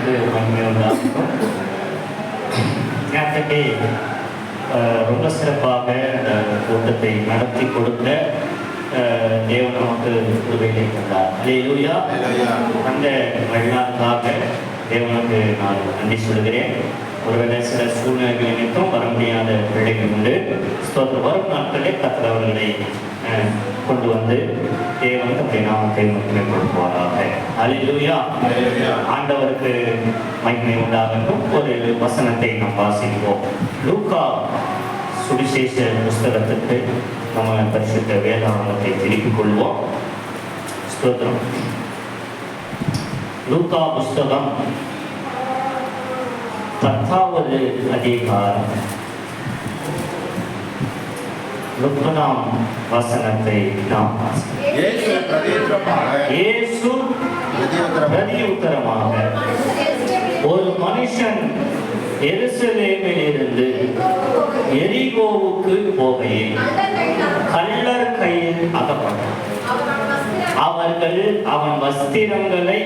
நாமத்துக்கு மகிமை உண்டாகும். நேற்றைக்கு ரொம்ப சிறப்பாக அந்த கூட்டத்தை நடத்தி கொடுத்த தேவன் நமக்கு உதவியை தந்தார். அல்லேலூயா. அந்த வழிநாளுக்காக தேவனுக்கு நான் நன்றி சொல்கிறேன். ஒருவேளை சில சூழ்நிலைகள் நிமித்தம் வர முடியாத பிள்ளைகள் உண்டு. ஸ்தோத்திரம். வரும் நாட்களே கர்த்தர் அவர்களை கொண்டு வந்து தேவன் தம்முடைய நாமத்தை மகிமைப்படுத்துவாராக. அல்லேலூயா. ஆண்டவருக்கு மகிமை உண்டாகட்டும். ஒரு வசனத்தை நாம் வாசிப்போம். லூக்கா சுவிசேஷ புஸ்தகத்துக்கு நம்ம பரிசுத்த வேதாகமத்தை திருப்பிக் கொள்வோம். ஸ்தோத்திரம். லூக்கா புஸ்தகம் 10வது அதிகாரம் 30ஆம் வசனத்தை நாம் இயேசு பிரதியுத்தரமாக, ஒரு மனுஷன் எருசலேமில் இருந்து எரிகோவுக்கு போகையில் கள்ளர் கையில் அகப்பட்டார். அவர்கள் அவன் வஸ்திரங்களை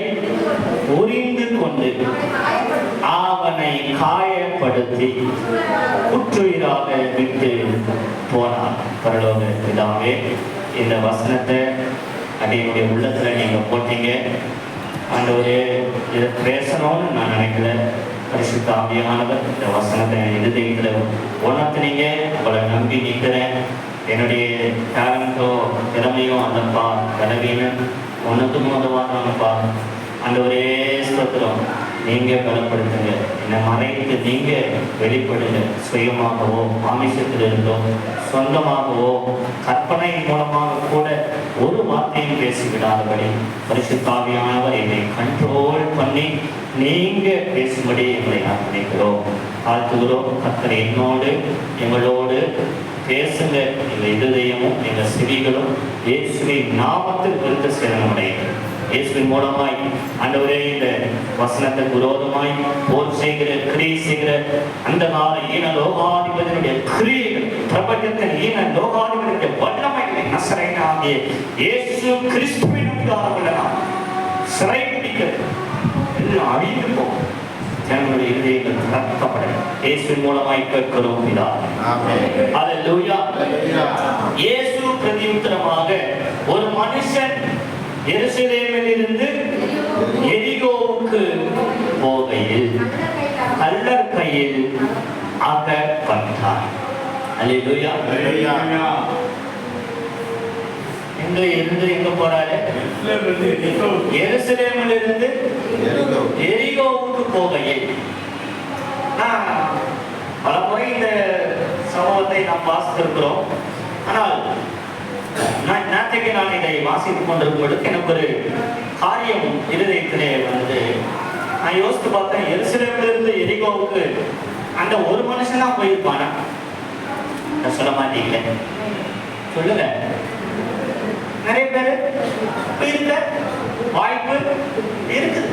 உரிந்து கொண்டு அவனை காயப்படுத்தி குற்றுயிராக விட்டு போனார். பரலோக பிதாவே, இந்த வசனத்தை அடியுடைய உள்ளத்துல நீங்க போட்டீங்க. ஆண்டவரே, இதை பேசணும்னு நான் நினைக்கல. பரிசுத்த ஆவியானவர் இந்த வசனத்தை இருதயத்துல உணர்த்தினீங்க. உங்களை நம்பி நிற்கிறேன். என்னுடைய டேலண்டோ திறமையோ அந்தப்பா கனவீனன் ஒன்றுக்கும் உதவானப்பா. அந்த ஒரே ஸ்தோத்திரம் நீங்க பலப்படுத்துங்க. என்னை மறைத்து நீங்க வெளிப்படுங்க. சுயமாகவோ மாமிசத்தில் இருந்தோ சொந்தமாகவோ கற்பனை மூலமாக கூட ஒரு வார்த்தையும் பேசிவிடாதபடி பரிசுத்த ஆவியானவர் என்னை கண்ட்ரோல் பண்ணி நீங்க பேசும்படி எங்களை நான் நினைக்கிறோம், வாழ்த்துகிறோம். கர்த்தர் என்னோடு எங்களோடு பேசுங்க. எங்கள் இருதயமும் எங்கள் செவிகளும் இயேசுவின் நாமத்தில் விருத்த சேதனமடைகிறது. இயேசுவின் மூலமாய் ஆண்டவரே, இந்த வசனத்துக்கு விரோதமாய் போர் செய்கிற கிரியை செய்கிற அந்த கால ஈன லோகாதிபதியுடைய கிரியைகள், பிரபஞ்சத்தின் ஈன லோகாதிபதியுடைய வல்லமைகளை நசரேயனாகிய இயேசு கிறிஸ்துவின் அதிகாரம் சிறை பிடிக்கிறது எல்லாம் அழிந்து போகும். ஜனங்களுடைய இதயங்கள் திறக்கப்பட இயேசுவின் மூலமாய் கேட்கிறோம் பிதாவே. அல்லேலூயா. இயேசு பிரதியுத்தரமாக, ஒரு மனுஷன் எருசலேமில் இருந்து எரிகோவுக்கு போகையில் கள்ளர் கையில் அகப்பட்டார். அல்லேலூயா. எங்க இருந்து எங்க போறாரு? எருசலேமில் இருந்து எரிகோவுக்கு போகையில். பல முறை இந்த சம்பவத்தை நாம் வாசித்திருக்கிறோம். ஆனால் நேற்றைக்கு நான் இதை வாசித்துக் கொண்டிருக்கும் பொழுது எனக்கு ஒரு காரியம் இருதயத்திலே வந்து நான் யோசித்து பார்த்தேன். எருசலேமிலிருந்து எரிகோவுக்கு அந்த ஒரு மனுஷன் தான் போயிருப்பானா? சொல்ல மாட்டீங்களே, சொல்லுங்க. நிறைய பேர் போயிருக்க வாய்ப்பு இருக்குது.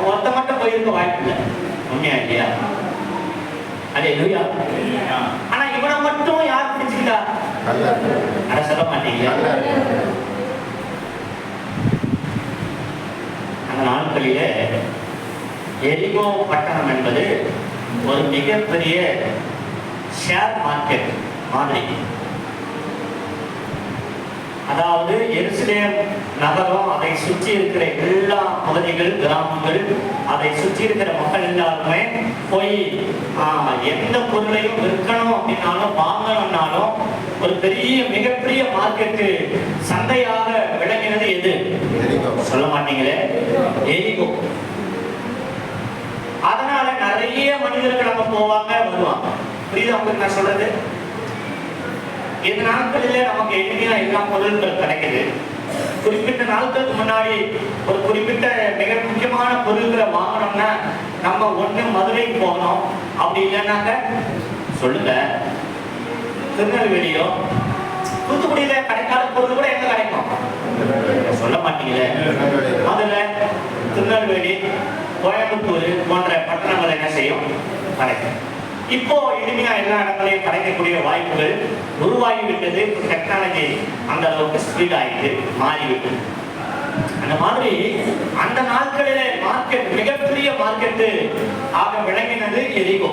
ஒருத்த மட்டும் போயிருக்க வாய்ப்பு இல்லை. உண்மையா இல்லையா? அல்லேலூயா. ஆனா இவனை மட்டும் யார் பிடிச்சுக்கிட்டா? அட சொல்ல மாட்டீங்களா? அந்த நாட்களிலே எரிகோ பட்டணம் என்பது ஒரு மிகப்பெரிய ஷேர் மார்க்கெட் மாதிரி. அதாவது எருசலேம் நகரம், அதை சுற்றி இருக்கிற எல்லா பகுதிகள், கிராமங்கள், அதை சுற்றி இருக்கிற மக்கள் எல்லாருமே போய் எந்த பொருளையும் விற்கணும் அப்படின்னாலும் வாங்கணும்னாலும் ஒரு பெரிய மிகப்பெரிய மார்க்கெட்டு சந்தையாக விளங்கினது எது? சொல்ல மாட்டீங்களே, எரிகோ. அதனால நிறைய மனிதர்கள் அங்க போவாங்க, வருவாங்க. புரியுது உங்களுக்கு நான் சொல்றது? இந்த நாட்களிலே நமக்கு எளிமையா எல்லா பொருட்கள் கிடைக்குது. குறிப்பிட்ட நாட்களுக்கு முன்னாடி ஒரு குறிப்பிட்ட மிக முக்கியமான பொருட்களை வாங்கணும்னா நம்ம ஒண்ணு மதுரைக்கு போகணும், அப்படி இல்லைன்னாக்க சொல்லுங்க திருநெல்வேலியோ தூத்துக்குடியில கிடைக்காத பொருள் கூட எங்க கிடைக்கும்? சொல்ல மாட்டீங்களே. அதுல திருநெல்வேலி, கோயம்புத்தூர் போன்ற பட்டணங்கள் என்ன செய்யும்? கிடைக்கும். இப்போ எளிமையா எல்லா இடங்களையும் கிடைக்கக்கூடிய வாய்ப்புகள் உருவாகிவிட்டது. டெக்னாலஜி அந்த அளவுக்கு ஸ்பீட் ஆகிட்டு மாறிவிட்டது. அந்த மாதிரி அந்த நாட்களிலே மார்க்கெட் மிகப்பெரிய மார்க்கெட்டு ஆக விளங்கினது எரிகோ.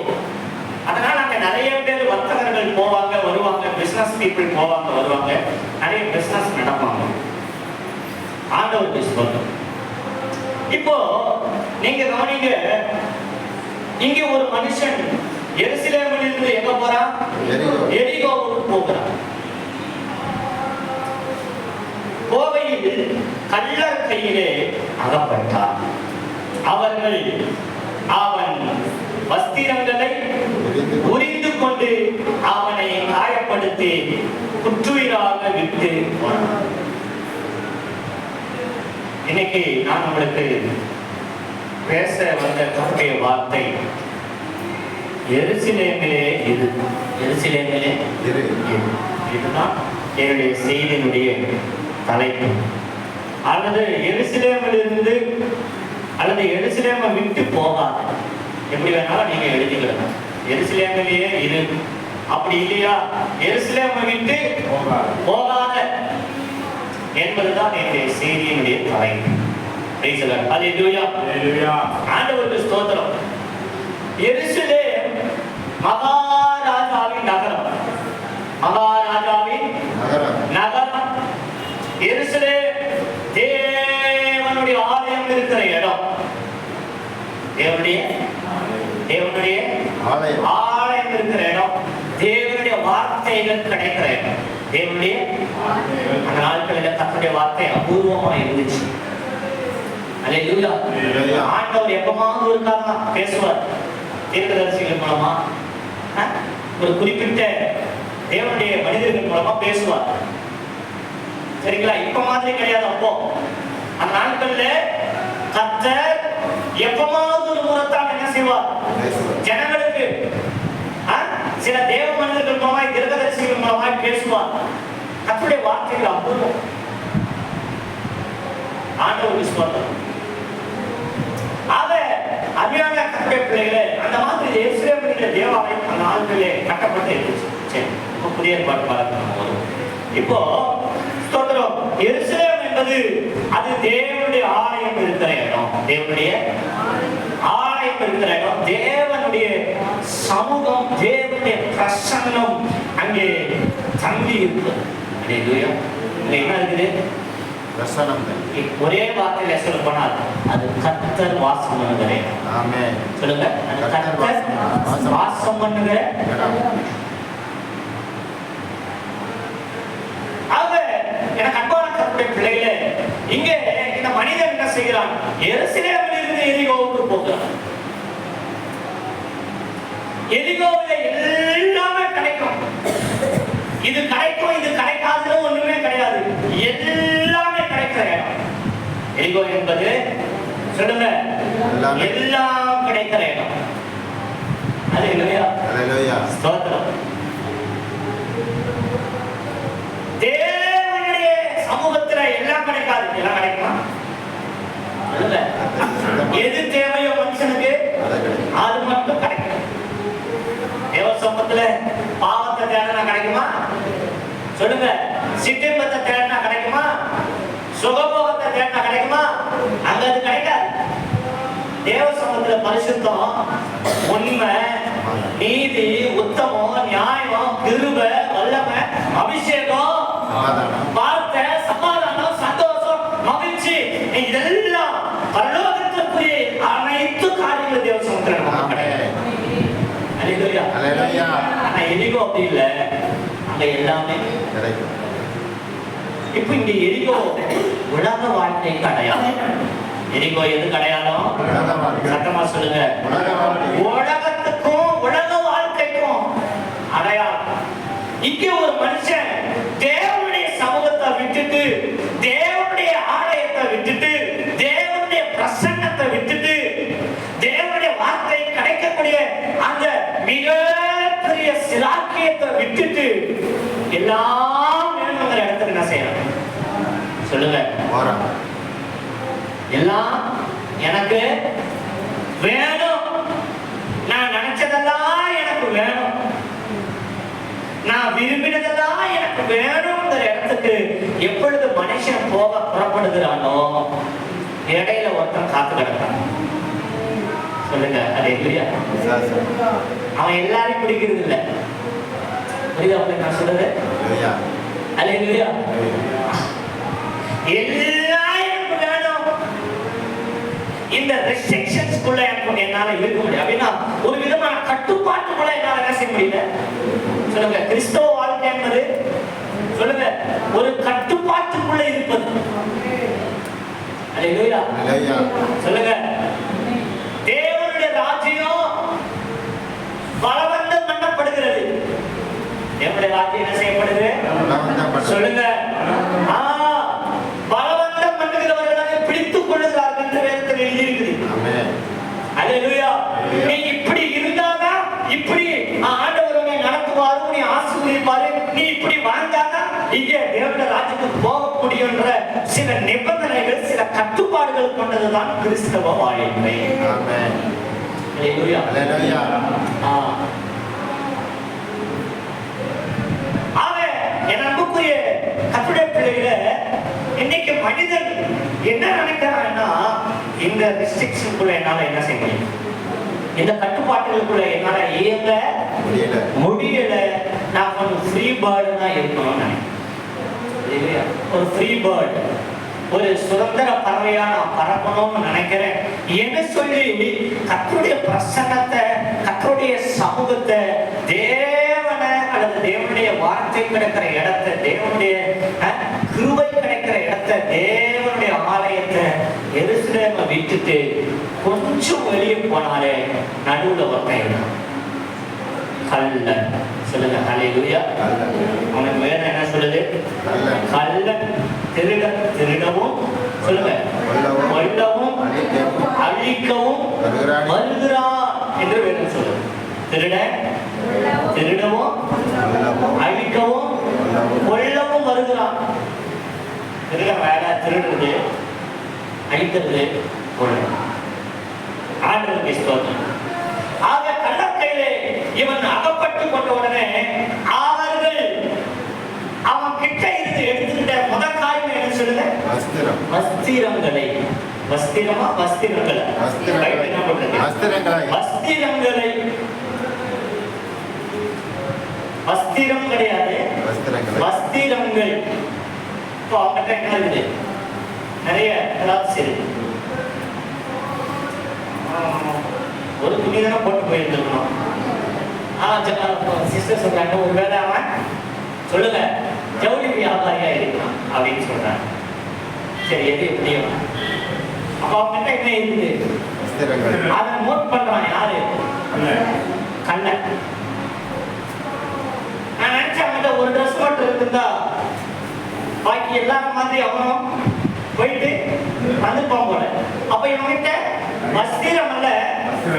அதனால அங்க நிறைய பேர் வர்த்தகர்கள் போவாங்க வருவாங்க, பிசினஸ் பீப்புள் போவாங்க வருவாங்க, நிறைய பிசினஸ் நடப்பாங்க. ஆண்டவர் சொல்றோம். இப்போ நீங்க கவனிங்க, இங்க ஒரு மனுஷன் எருசலேமில் இருந்து எங்க போறான்? எரிகோவுக்கு போகிறான். கோவையில் கள்ளர் கையிலே அகப்பட்டார். அவர்கள் அவன் வஸ்திரங்களை உரிந்து கொண்டு அவனை காயப்படுத்தி குற்றுயிராக விட்டு போனார். இன்னைக்கு நான் உங்களுக்கு பேச வந்த கருடைய வார்த்தை எருசலேமிலே இரு. எருசலேமிலே இரு. இதுதான் என்னுடைய செய்தியினுடைய தலைப்பு. அல்லது எருசலேமிலிருந்து அல்லது எருசலேமை விட்டு போகாத, எப்படி வேணாலும் நீங்க எழுதிக்கலாம். எருசலேமிலேயே இரு, அப்படி இல்லையா எருசலேமை விட்டு போகாத என்பதுதான் என்னுடைய செய்தியினுடைய தலைப்பு. ஆண்டவருக்கு ஸ்தோத்திரம். எருசலேம் மகாராஜாவின் நகரம். மகாராஜாவின் நகரம். எருசலேம் தேவனுடைய ஆலயம் இருக்கிற இடம். தேவனுடைய ஆலயம் இருக்கிற இடம். தேவனுடைய வார்த்தைகள் கிடைக்கிற இடம். தேவனுடைய அந்த நாட்களில் கர்த்தருடைய வார்த்தை அபூர்வமா இருந்துச்சு. அல்லேலூயா. ஆண்டவர் எப்பமாவது ஒரு காரணம் பேசுவார் தீர்க்கதரிசிகள் மூலமா, ஒரு குறிப்பிட்ட தேவனுடைய மனிதர்கள் மூலமா பேசுவார். சரிங்களா? இப்ப மாதிரி கிடையாது. அப்போ அந்த நாட்கள்ல கர்த்தர் எப்பமாவது ஒரு முறைத்தான் என்ன செய்வார்? ஜனங்களுக்கு சில தேவ மனிதர்கள் மூலமாய் தீர்க்கதரிசிகள் மூலமாய் பேசுவார். கர்த்தருடைய வார்த்தைகள் அபூர்வம். ஆண்டவர் விசுவாசம். அருமையான கர்த்தருடைய பிள்ளைகளே, அந்த மாதிரி எருசலேமிலே தேவாலயம் அந்த நாட்களிலே கட்டப்பட்டு இருந்துச்சு. சரி, இப்போ புதிய ஏற்பாடு பார்க்கணும். இப்போ ஸ்தோத்திரம். எருசலேம் என்பது அது தேவனுடைய ஆலயம் இருக்கிற இடம். தேவனுடைய ஆலயம் இருக்கிற இடம். தேவனுடைய சமூகம், தேவனுடைய பிரசன்னம் அங்கே தங்கி இருக்கு. அல்லேலூயா. என்ன இருக்குது? ஒரே வார்த்தையில சொல்ல போனால் அது கர்த்தர் வாசம் பண்ணுகிற. ஆமென். சொல்லுங்க, கர்த்தர் வாசம் பண்ணுகிற. ஆக எனக்கு அன்பான கர்த்தருடைய பிள்ளைகளே, இங்க இந்த மனிதன் என்ன செய்கிறான்? எருசலேமில் இருந்து எரிகோவுக்கு போகிறான். எரிகோவிலே எல்லாமே கிடைக்கும். இது கிடைக்கும், இது கிடைக்காதுன்னு ஒண்ணுமே கிடையாது. எல்லாமே கிடைக்கிற இடம் எரிகோ என்பது. சொல்லுங்க, எல்லாம் கிடைக்கிற இடம். அல்லேலூயா. ஸ்தோத்திரம். தேவனுடைய சமூகத்துல எல்லாம் கிடைக்காது. எல்லாம் கிடைக்குமா? சொல்லுங்க, எது தேவையோ மனுஷனுக்கு அது மட்டும் கிடைக்கும். தேவ சமூகத்துல பாவத்தை தேடினா கிடைக்குமா? சொல்லுங்க, சிற்றின்பத்தை தேடினா கிடைக்குமா? சுகபோகத்தை தேடினா கிடைக்குமா? அங்க அது கிடைக்காது. தேவ சமூகத்துல பரிசுத்தம், உண்மை, நீதி, உத்தமம், நியாயம், கிருபை, வல்லமை, அபிஷேகம், வார்த்தை, சமாதானம், சந்தோஷம், மகிழ்ச்சி, இதெல்லாம் பரலோகத்திற்குரிய அனைத்து காரியங்களும் தேவ சமூகத்துல நமக்கு கிடையாது. ஆனா எரிகோ அப்படி இல்ல, அங்க எல்லாமே கிடைக்கும். இப்ப இங்க எரிகோ உலக வாழ்க்கைக்கு அடையாளம். எரிகோ எது அடையாளம்? சத்தமா சொல்லுங்க. உலகத்துக்கும் உலக வாழ்க்கைக்கும் அடையாளம். இங்க ஒரு மனுஷன் தேவனுடைய சமூகத்தை விட்டுட்டு, தேவனுடைய ஆலயத்தை விட்டுட்டு, தேவனுடைய பிரசன்னத்தை விட்டுட்டு, தேவனுடைய வார்த்தை கிடைக்கக்கூடிய அந்த மிகப்பெரிய சிலாக்கியத்தை விட்டுட்டு எல்லாம் வேணுங்கிற இடத்துக்கு என்ன செய்யணும்? சொல்லுங்க. எல்லாம் எனக்கு வேணும், நான் நினைச்சதெல்லாம் எனக்கு வேணும், நான் விரும்பினதெல்லாம் எனக்கு வேணுங்கிற இடத்துக்கு எப்பொழுது மனுஷன் போக புறப்படுகிறானோ இடையில ஒருத்தன் காத்து கிடக்கான். சொல்லுங்க, அது இல்லையா? அவன் எல்லாரையும் பிடிக்கிறது இல்லை. புரியுதா உங்களுக்கு நான் சொல்றது? அது இல்லையா? எல்லாரும் வேணும். இந்த ரெஸ்ட்ரிக்ஷன்ஸ்குள்ள என்னால இருக்க முடியும் அப்படின்னா ஒரு விதமான கட்டுப்பாட்டுக்குள்ள என்னால என்ன செய்ய முடியல. சொல்லுங்க, கிறிஸ்தவ வாழ்க்கை என்பது சொல்லுங்க ஒரு கட்டுப்பாட்டுக்குள்ள இருப்பது. அல்லேலூயா. சொல்லுங்க, தேவனுடைய ராஜ்யம் பலவந்தம் பண்ணப்படுகிறது. தேவனுடைய ராஜ்யம் என்ன செய்யப்படுது? சொல்லுங்க, பலவந்தம் பண்ணுகிறவர்களாக பிடித்துக் கொள்ளுகிறார்கள் என்று வேதத்தில் எழுதியிருக்குது. அல்லேலூயா. நீ இப்படி இருந்தாதான் இப்படி ஆண்டவர் உன்னை நடத்துவாரு, நீ ஆசீர்வதிப்பாரு, நீ இப்படி வாழ்ந்தாதான் இங்கே தேவனுடைய ராஜ்யத்துக்கு போகக்கூடியன்ற சில நிபந்தனைகள், சில கட்டுப்பாடுகள் கொண்டதுதான் கிறிஸ்தவ வாழ்க்கை. அல்லேலூயா. ஆக என் அன்புக்குரிய கர்த்தருடைய பிள்ளைகளே, இன்னைக்கு மனிதன் என்ன நினைக்கிறான்னா இந்த ரெஸ்ட்ரிக்ஷனுக்குள்ள என்னால என்ன செய்ய முடியும், இந்த கட்டுப்பாட்டுகளுக்குள்ள என்னால இயங்க முடியல, நான் கொஞ்சம் ஃப்ரீ பேர்டு தான் இருக்கணும்னு நினைக்கிறேன். ஒரு ஃப்ரீ பேர்டு, ஒரு சுதந்திர பறவையா நான் பறக்கணும்னு நினைக்கிறேன் என்ன சொல்லி கர்த்தருடைய பிரசன்னத்தை, கர்த்தருடைய சமூகத்தை, தேவனை அல்லது தேவனுடைய வார்த்தை கிடைக்கிற இடத்தை, தேவனுடைய கிருபை கிடைக்கிற இடத்தை, தேவனுடைய ஆலயத்தை எருசலேமை விட்டுட்டு கொஞ்சம் வெளியே போனாலே நடுவுல ஒருத்தன் கள்ளன். சொல்லுங்க, ஹல்லேலூயா. உனக்கு வேற என்ன சொல்லுது? கள்ளன் திருடவும் சொல்லுங்க கொல்லவும் அழிக்கவும் வருகிறான் என்று வேணும் சொல்லுது. திருடவும் அழிக்கவும் கொல்லவும் வருகிறான். திருட வேற, திருடுறது, அழிக்கிறது, கொல்லுறது. ஆண்டவருக்கு ஸ்தோத்திரம். ஆக கள்ளக்கையிலே இவன் அகப்பட்டு கொண்ட உடனே அவர்கள் அவன் கிட்ட இருந்து எடுத்துக்கிட்ட முதல் காரியம் என்ன சொல்லுது? வஸ்திரங்களை. வஸ்திரமா வஸ்திரங்களை? வஸ்திரங்களை. வஸ்திரம் கிடையாது, வஸ்திரங்கள். இப்போ அவங்ககிட்ட என்ன இருக்குது? நிறைய கிளாத்ஸ் இருக்கு. ஒரு துணி தானே போட்டு போயிருந்துருக்கணும். சிஸ்டர் சொல்றாங்க, ஒருவேளை அவன் சொல்லுங்க ஜவுளி வியாபாரியா இருக்கலாம் அப்படின்னு சொல்றாங்க. சரி, எது எப்படியும் அப்ப அவங்கிட்ட என்ன இருக்குது? அதை நோட் பண்றான் யாரு? கண்ணன். நான் நினைச்சேன் அவங்கிட்ட ஒரு ட்ரெஸ் மட்டும் இருந்தா பாக்கி எல்லாரும் மாதிரி அவனும் போயிட்டு வந்துப்பான் போல. அப்ப இவங்கிட்ட வஸ்திரம் அல்ல,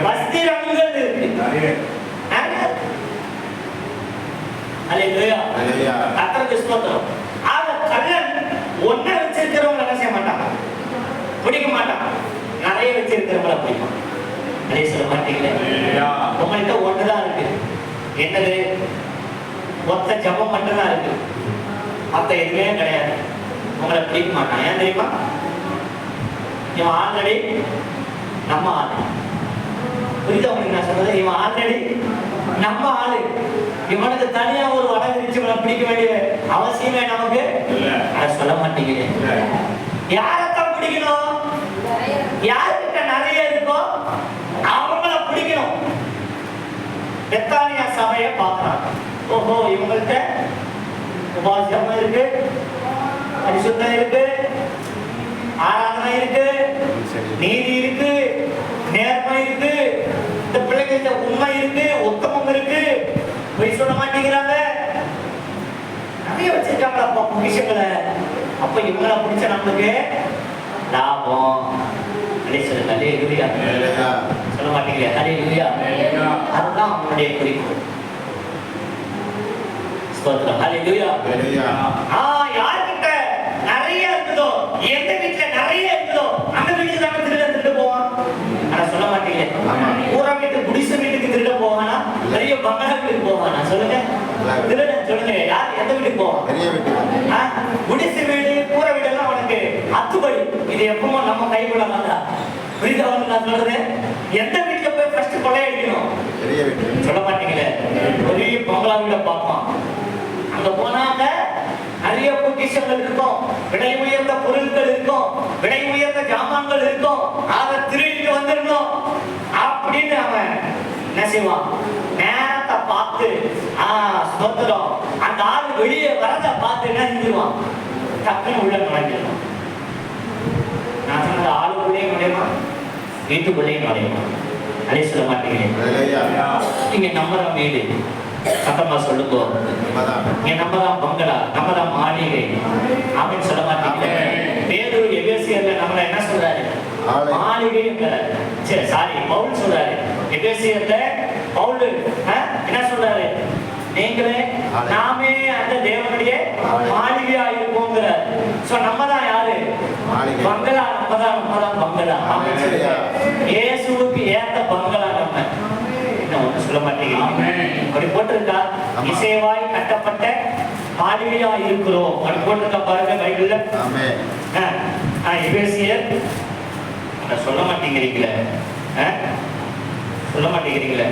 வஸ்திரங்கள் இருக்கு. அல்லேலூயா. கர்த்தருக்கு ஸ்தோத்திரம். ஆக கள்ளன் ஒன்றை வச்சிருக்கிறவங்க என்ன செய்ய மாட்டாங்க, பிடிக்க மாட்டாங்க. நிறைய வச்சிருக்கிறவங்கள பிடிக்கும். அதே சொல்ல மாட்டீங்களே, உங்கள்கிட்ட ஒண்ணுதான் இருக்கு. என்னது? ஒத்த ஜபம் மட்டும்தான் இருக்கு, மத்த எதுவுமே கிடையாது. உங்களை பிடிக்க மாட்டான். ஏன் தெரியுமா? இவன் ஆல்ரெடி நம்ம ஆளு. புரியுதா உங்களுக்கு நான் சொல்றது? இவன் ஆல்ரெடி நம்ம ஆளு. இவனுக்கு தனியா ஒரு வடை விரிச்சு பிடிக்க வேண்டிய அவசியமே நமக்கு அதை சொல்ல மாட்டீங்களே. யாரத்தான் பிடிக்கணும்? யாருக்கிட்ட நிறைய இருக்கோ அவங்கள பிடிக்கணும். பெத்தானியா சபையை பார்க்கறாங்க. ஓஹோ, இவங்கள்ட்ட உபாசம் இருக்கு, பரிசுத்தம் இருக்கு, ஆராதனை இருக்கு, நீதி இருக்கு, நேர்மை இருக்கு, இந்த பிள்ளைங்க உண்மை இருக்கு, உத்தமம் இருக்கு, போய் சொல்ல மாட்டேங்கிறாங்க. நிறைய வச்சிருக்காங்களா அப்பா பொக்கிஷங்களை. அப்ப இவங்களை பிடிச்ச நம்மளுக்கு லாபம். சொல்ல மாட்டீங்களே, ஹல்லேலூயா. அதுதான் அவனுடைய குறிக்கோள். யார்கிட்ட நிறைய இருக்குதோ, எந்த வீட்டுல நிறைய இருக்குதோ அந்த வீட்டுக்கு நம்ம திருட போவான். ஆனா சொல்ல மாட்டீங்க, பூரா வீட்டு குடிசை வீட்டுக்கு திருட போவானா, பெரிய பங்களா வீட்டுக்கு போவானா? சொல்லுங்க, திருட சொல்லுங்க. யார் எந்த வீட்டுக்கு வீட்டுக்கு போவான். குடிசை வீடு கூரை வீடு எல்லாம் அவனுக்கு அத்துபடி. இது எப்பவும் நம்ம கைக்குள்ள வந்தா புரியுதா? நான் சொல்றது எந்த வீட்டுல போய் ஃபர்ஸ்ட் கொள்ளையடிக்கணும்? சொல்ல மாட்டீங்களே. பெரிய பங்களா வீட பார்ப்பான். அங்க போனாங்க நிறைய பொக்கிஷங்கள் இருக்கும், விலை உயர்ந்த பொருட்கள் இருக்கும், விலை உயர்ந்த ஜாமான்கள் இருக்கும். அதை திருடிட்டு வந்துடணும் அப்படின்னு அவன் என்ன செய்வான்? நேரத்தை பார்த்து ஸ்தோத்திரம், அந்த ஆள் வெளியே வரத பார்த்து என்ன செஞ்சிருவான்? டக்குன்னு உள்ள நுழைஞ்சிருவான். நான் சொன்னது ஆளுக்குள்ளேயும் நுழையுமா, வீட்டுக்குள்ளேயும் நுழையுமா? அதே சொல்ல மாட்டீங்க. நீங்க நம்புற வீடு சத்தமா சொல்லுங்க. நம்மதான் பங்களா, நம்மதான் மாளிகை அப்படின்னு சொல்ல மாட்டீங்க. பேதுரு எபேசியர்ல நம்மள என்ன சொல்றாரு? மாளிகை. சரி சாரி, பவுல் சொல்றாரு எபேசியர்ல. பவுல் என்ன சொல்றாரு? நீங்களே நாமே அந்த தேவனுடைய மாளிகையா இருப்போங்கிறார். சோ நம்ம தான் யாரு? பங்களா. நம்மதான் பங்களா. இயேசுவுக்கு ஏத்த பங்களா நம்ம. சொல்ல மாட்டேங்கிறீங்க. அப்படி போட்டிருக்கா? இசைவாய் கட்டப்பட்ட மாளிகையா இருக்கிறோம் அப்படி போட்டிருக்கா பாருங்க பைபிள்ல. எபேசியர் சொல்ல மாட்டேங்கிறீங்களே, சொல்ல மாட்டேங்கிறீங்களே.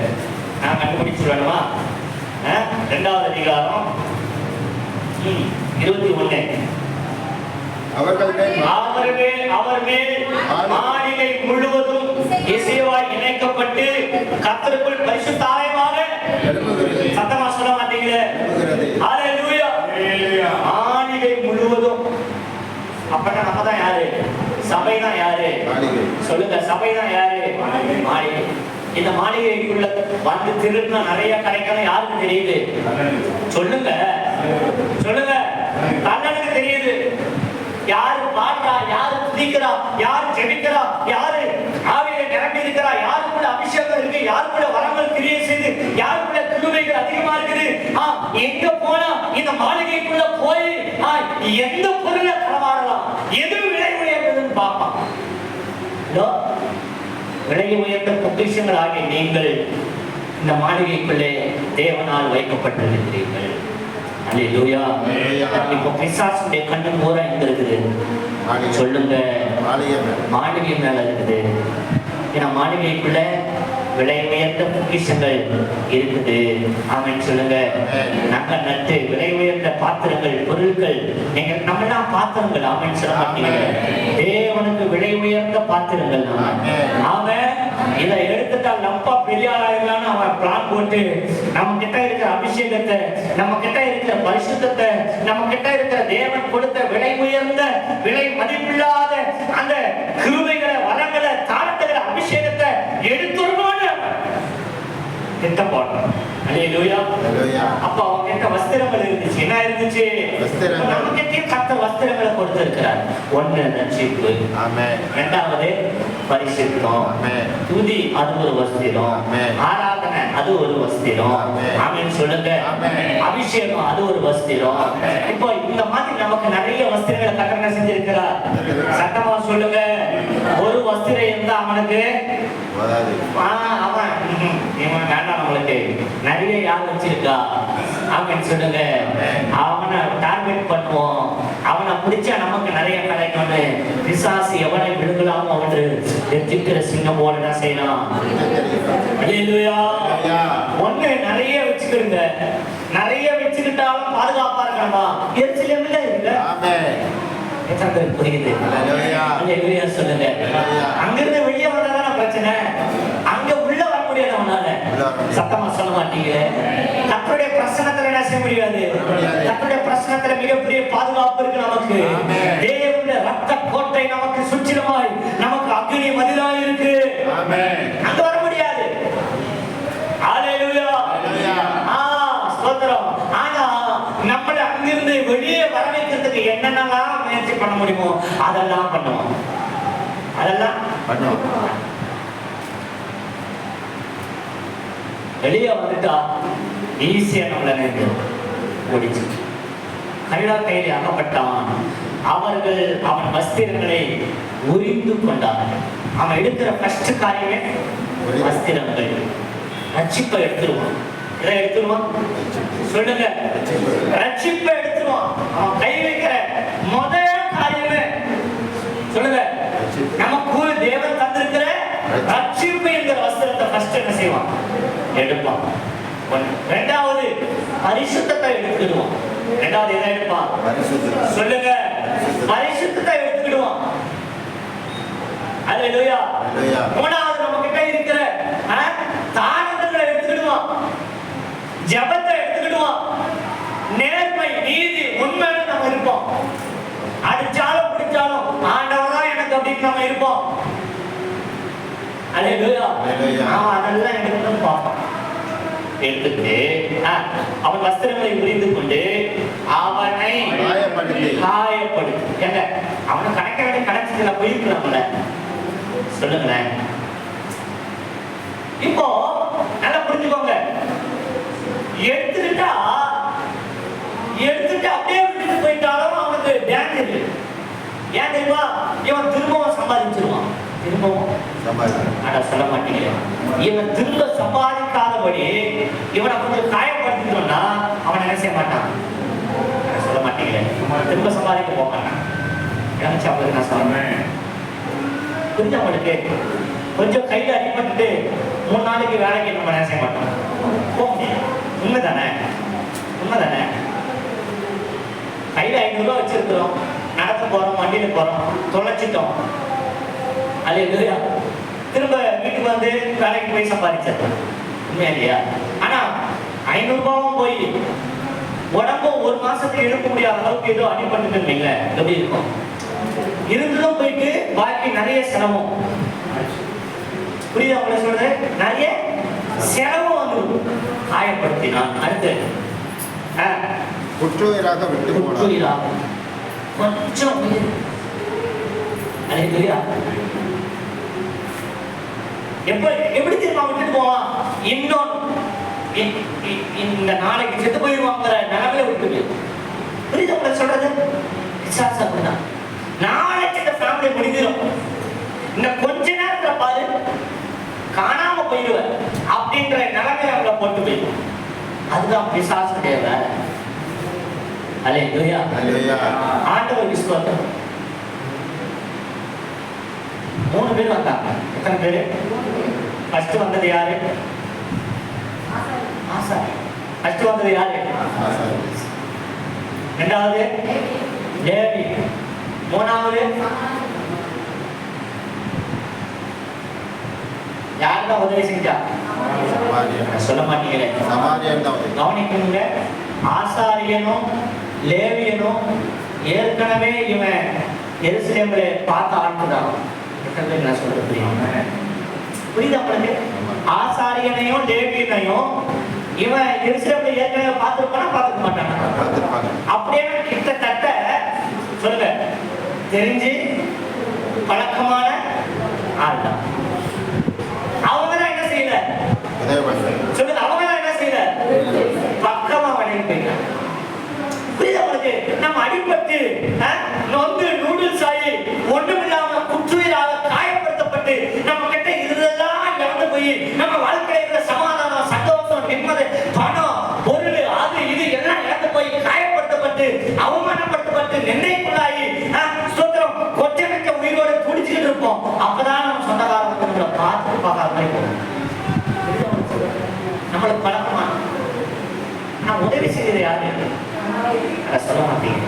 நான் கண்டுபிடிச்சு சொல்லணுமா? 2வது அதிகாரம் 21. அவர் மேல் மாளிகை முழுவதும் இசைவாய் இணைக்கப்பட்டு கர்த்தருக்குள் பரிசுத்த ஆலயமாக சத்தமா சொல்ல மாட்டீங்களே. ஹல்லேலூயா. மாளிகை முழுவதும். அப்பனா நம்ம தான் யாரு? சபை தான் யாரு? சொல்லுங்க, சபை தான் யாரு? மாளிகை. இந்த மாளிகைக்குள்ள வந்து திருடுனா நிறைய கிடைக்கணும். யாருக்கு தெரியுது? சொல்லுங்க, சொல்லுங்க. கண்ணனுக்கு தெரியுது. யாரு பாடுறா, யாரு துதிக்கிறா, யாரு ஜெபிக்கிறா, யாரு ஆவியில நிரம்பி இருக்கிறா, யாருக்குள்ள அபிஷேகம் இருக்கு, யாருக்குள்ள வரங்கள் கிரியை செய்து, யாருக்குள்ள கிருபைகள் அதிகமா இருக்குது. எங்க போனா இந்த மாளிகைக்குள்ள போய் எந்த பொருளை களவாடலாம், எது விலை உயர்ந்ததுன்னு பார்ப்பான். விலை உயர்ந்த பொக்கிஷங்கள் ஆகிய நீங்கள் இந்த மாளிகைக்குள்ளே தேவனால் வைக்கப்பட்டிருக்கிறீர்கள். அல்லேலூயா. இப்போ பிசாசுடைய கண்ணு பூரா எங்க இருக்குது? சொல்லுங்க, மாளிகை மேல இருக்குது. ஏன்னா மாளிகைக்குள்ள விலை உயர்ந்த பொக்கிஷங்கள் இருக்குது. ஆமென் சொல்லுங்க. நாங்க நட்டு விலை உயர்ந்த பாத்திரங்கள், பொருட்கள். நீங்க நம்மளாம் பாத்திரங்கள். ஆமென் சொல்ல மாட்டீங்க. தேவனுக்கு விலை உயர்ந்த பாத்திரங்கள். அவன் இதை எடுத்துட்டால் நம்பா பெரிய ஆளாயிரலான்னு அவன் பிளான் போட்டு நம்ம கிட்ட இருக்கிற அபிஷேகத்தை, நம்ம கிட்ட இருக்கிற பரிசுத்தத்தை, நம்ம கிட்ட இருக்கிற தேவன் கொடுத்த விலை உயர்ந்த, விலை மதிப்பில்லாத அந்த கிருபைகளை, வரங்களை, தாளத்துகளை, அபிஷேகத்தை எடுத்துடணும்னு திட்டம் போடுறான். அல்லேலூயா. அப்ப அவங்க கிட்ட வஸ்திரங்கள் இருந்துச்சு. என்ன இருந்துச்சு? நம்ம கிட்ட கத்த வஸ்திரங்களை கொடுத்திருக்கிறார். 1 ரட்சிப்பு, 2வது பரிசுத்தம், துதி அது ஒரு வஸ்திரம், ஆராதனை அது ஒரு வஸ்திரம். ஆமென் சொல்லுங்க. அபிஷேகம் அது ஒரு வஸ்திரம். இப்போ இந்த மாதிரி நமக்கு நிறைய வஸ்திரங்களை கட்டணை செஞ்சிருக்கிறார். சட்டமா சொல்லுங்க. ஒரு வஸ்திரம் இருந்தா அவனுக்கு அவன் இவன் வேண்டாம், நம்மளுக்கு நிறைய யார் வச்சிருக்கா அப்படின்னு சொல்லுங்க. அவனை டார்கெட் பண்ணுவோம். அவனை பிடிச்சா நமக்கு நிறைய கிடைக்கும்னு பிசாசு எவனை விழுங்கலாமோ அவன் எச்சிக்கிற சிங்கம் போலதான் செய்யலாம். அல்லேலூயா. ஒண்ணு நிறைய வச்சுக்கிடுங்க. நிறைய வச்சுக்கிட்டாலும் பாதுகாப்பா இருக்கணுமா? எரிச்சல் இல்ல. புரியுது? அல்லேலூயா சொல்லுங்க. அங்கிருந்து வெளியே வந்தாதான பிரச்சனை. அங்க உள்ள வர முடியாது அவனால. சத்தமா சொல்ல மாட்டீங்க. கர்த்தருடைய பிரசன்னத்துல என்ன செய்ய முடியாது? கர்த்தருடைய பிரசன்னத்துல மிகப்பெரிய பாதுகாப்பு இருக்கு நமக்கு. தேவனுடைய ரத்த கோட்டை நமக்கு சுற்றிலுமாய், நமக்கு அக்னி மதிலாய் இருக்கு. அங்க வர முடியாது. ஹல்லேலூயா. ஸ்தோத்திரம். ஆனா நம்மள அங்கிருந்து வெளியே வர வைக்கிறதுக்கு என்னென்னலாம் முயற்சி பண்ண முடியுமோ அதெல்லாம் பண்ணுவோம். அதெல்லாம் பண்ணுவோம். வெளியே வந்துட்டா ஈஸியா நம்மள ஓடிச்சு. கல்லா கையில் அகப்பட்டான். அவர்கள் அவன் வஸ்திரங்களை உரிந்து கொண்டார்கள். அவன் எடுக்கிற ஃபர்ஸ்ட் காரியமே வஸ்திரங்கள். ரட்சிப்பை எடுத்துருவான். இதை எடுத்துருவான் சொல்லுங்க, ரட்சிப்பை எடுத்துருவான். அவன் கை வைக்கிற முதல் காரியமே சொல்லுங்க, நமக்கு தேவன் தந்திருக்கிற ரட்சிப்பு என்கிற வஸ்திரத்தை ஃபர்ஸ்ட் என்ன செய்வான்? எடுப்பான். இரண்டாவது பரிசுத்தத்தை எடுத்துக்கிடுவான். இரண்டாவது எதை எடுப்பான்? சொல்லுங்க, பரிசுத்தத்தை எடுத்துக்கிடுவான். அல்லேலூயா. மூணாவது நம்ம கிட்ட இருக்கிற தானங்களை எடுத்துக்கிடுவான். ஜெபத்தை எடுத்துக்கிடுவான். நேர்மை, நீதி, உண்மைன்னு நம்ம இருப்போம். அடிச்சாலும் பிடிச்சாலும் ஆண்டவர் தான் எனக்கு அப்படின்னு நம்ம இருப்போம். அல்லேலூயா. அதெல்லாம் எடுத்து பார்ப்போம். எடுத்துட்டு அவன் வஸ்திரங்களை உரிந்து கொண்டு அவனை காயப்படுத்து. ஏங்க அவனை கணக்க வேண்டிய கணக்குல போயிருக்கிறாங்கல்ல, சொல்லுங்களேன். இப்போ நல்லா புரிஞ்சுக்கோங்க, எடுத்துட்டு அப்படியே விட்டுட்டு போயிட்டாலும் அவனுக்கு டேமேஜ். ஏன் தெரியுமா? இவன் திரும்பவும் சம்பாதிச்சிருவான். திரும்பவும் சொல்ல மாட்டீங்க. இவன் திரும்ப சம்பாதிக்காதபடி இவனை கொஞ்சம் காயப்படுத்திக்கணும்னா அவன் என்ன செய்ய மாட்டான்? சொல்ல மாட்டீங்களே, திரும்ப சம்பாதிக்க போக மாட்டான். நினைச்சு அவங்களுக்கு நான் சொல்றேன், புரிஞ்ச அவங்களுக்கு கொஞ்சம் கையில அடிபட்டுட்டு 3 நாளைக்கு வேலைக்கு நம்ம என்ன செய்ய மாட்டோம், போக முடியும். உண்மைதானே? உண்மைதானே? கையில 500 ரூபாய் வச்சிருக்கிறோம், நடக்க போறோம், வண்டியில போறோம், தொலைச்சிட்டோம். அல்லேலூயா. திரும்ப வீட்டுக்கு வந்து வேலைக்கு போய் சம்பாதிச்சது உண்மையா இல்லையா? ஆனா 500 ரூபாவும் போய் உடம்பும் 1 மாசத்துக்கு இழுக்க முடியாத அளவுக்கு ஏதோ அடிபட்டு இருந்தீங்களே, எப்படி இருக்கும்? இருந்தும் போயிட்டு பாக்கி நிறைய செலவும். புரியுதா உங்களை சொல்றது? நிறைய செலவு வந்து காயப்படுத்தினான். அடுத்து குற்றுயிராக விட்டு குற்றுயிராக கொஞ்சம் அல்லேலூயா. எப்படி திரும்ப விட்டுட்டு போவான்? இன்னொன்று இந்த நாளைக்கு செத்து போயிருவாங்கிற நிலைமையில விட்டு. புரியுது உங்களை சொல்றது? விசுவாசம் அப்படிதான். நாளைக்கு இந்த ஃபேமிலி முடிஞ்சிடும், இந்த கொஞ்ச நேரத்துல பாரு காணாம போயிடுவேன் அப்படின்ற நிலைமையில அவங்களை போட்டு போயிடும். அதுதான் விசுவாசத்துடைய வேலை. அல்லேலூயா. ஆண்டவர் விசுவாசம். 3 பேர் வந்தாங்க. எத்தனை பேரு? ஃபர்ஸ்ட் வந்தது யாரு? ஆசாரி. ஃபர்ஸ்ட் வந்தது யாரு? இரண்டாவது லேவி. மூணாவது யாருதான் உதவி செஞ்சா? சொல்ல மாட்டீங்களே. கவனிக்கணுங்க, ஆசாரியனும் லேவியனும் ஏற்கனவே இவன் எருசலேமிலே பார்த்த ஆட்கள். நான் சொல்றது புரியுதா உங்களுக்கு? ஆசாரியனையும் லேவியனையும் இவன் எருசலேமில் ஏற்கனவே பார்த்துருப்பானா? பார்த்துக்க மாட்டானா? அப்படியே கிட்டத்தட்ட சொல்லுங்க தெரிஞ்சு பழக்கமான ஆள் தான். அவங்க தான் என்ன செய்யல? சொல்லுங்க, அவங்க தான் என்ன செய்யல? பக்கமா வளைந்து போயிட்டாங்க. புரியுதா உங்களுக்கு? நம்ம அடிபட்டு நொந்து நூடுல்ஸ் ஆகி ஒன்றுமில்லாம குற்றுயிராக காயப்படுத்தப்பட்டு நம்ம கிட்ட இதெல்லாம் இழந்து போய் நம்ம வாழ்க்கையில இருக்கிற சமாதானம், சந்தோஷம், நிம்மதி, பணம், பொருள், அது இது எல்லாம் இழந்து போய் காயப்படுத்தப்பட்டு அவமானப்படுத்தப்பட்டு நிர்ணயிக்குள்ளாகி சுதந்திரம் கொஞ்சமிக்க உயிரோடு துடிச்சுக்கிட்டு இருப்போம். அப்பதான் நம்ம சொந்தக்காரங்க நம்மளை பார்த்து பார்க்காத மாதிரி போகும். நம்மளுக்கு பழக்கமா நான் உதவி செய்யறது யாரு? அதை சொல்ல மாட்டீங்க.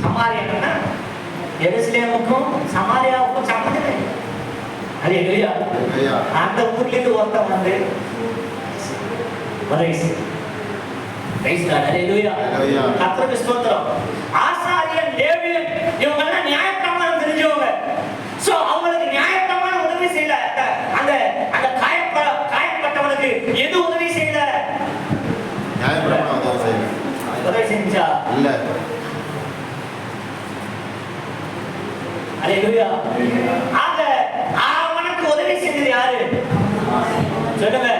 சமாரியா எருசலேமுக்கும் சமாரியாவுக்கும் சம்மந்தமே. அல்லேலூயா. அந்த ஊர்ல இருந்து ஒருத்தன் வந்து உதவி செய்ய. கர்த்தருக்கு ஸ்தோத்திரம். ஆசாரியன், லேவியன் இவங்க எல்லாம் நியாயப்பிரமாணம் தெரிஞ்சவங்க. சோ அவங்களுக்கு நியாயப்பிரமாணம் உதவி செய்யல. அந்த அந்த காயப்பட்டவனுக்கு எது உதவி செய்யல? நியாயப்பிரமாணம் உதவி செய்யல. உதவி செஞ்சா இல்ல. அல்லேலூயா. ஆக அவனுக்கு உதவி செஞ்சது யாரு? சொல்லுங்க.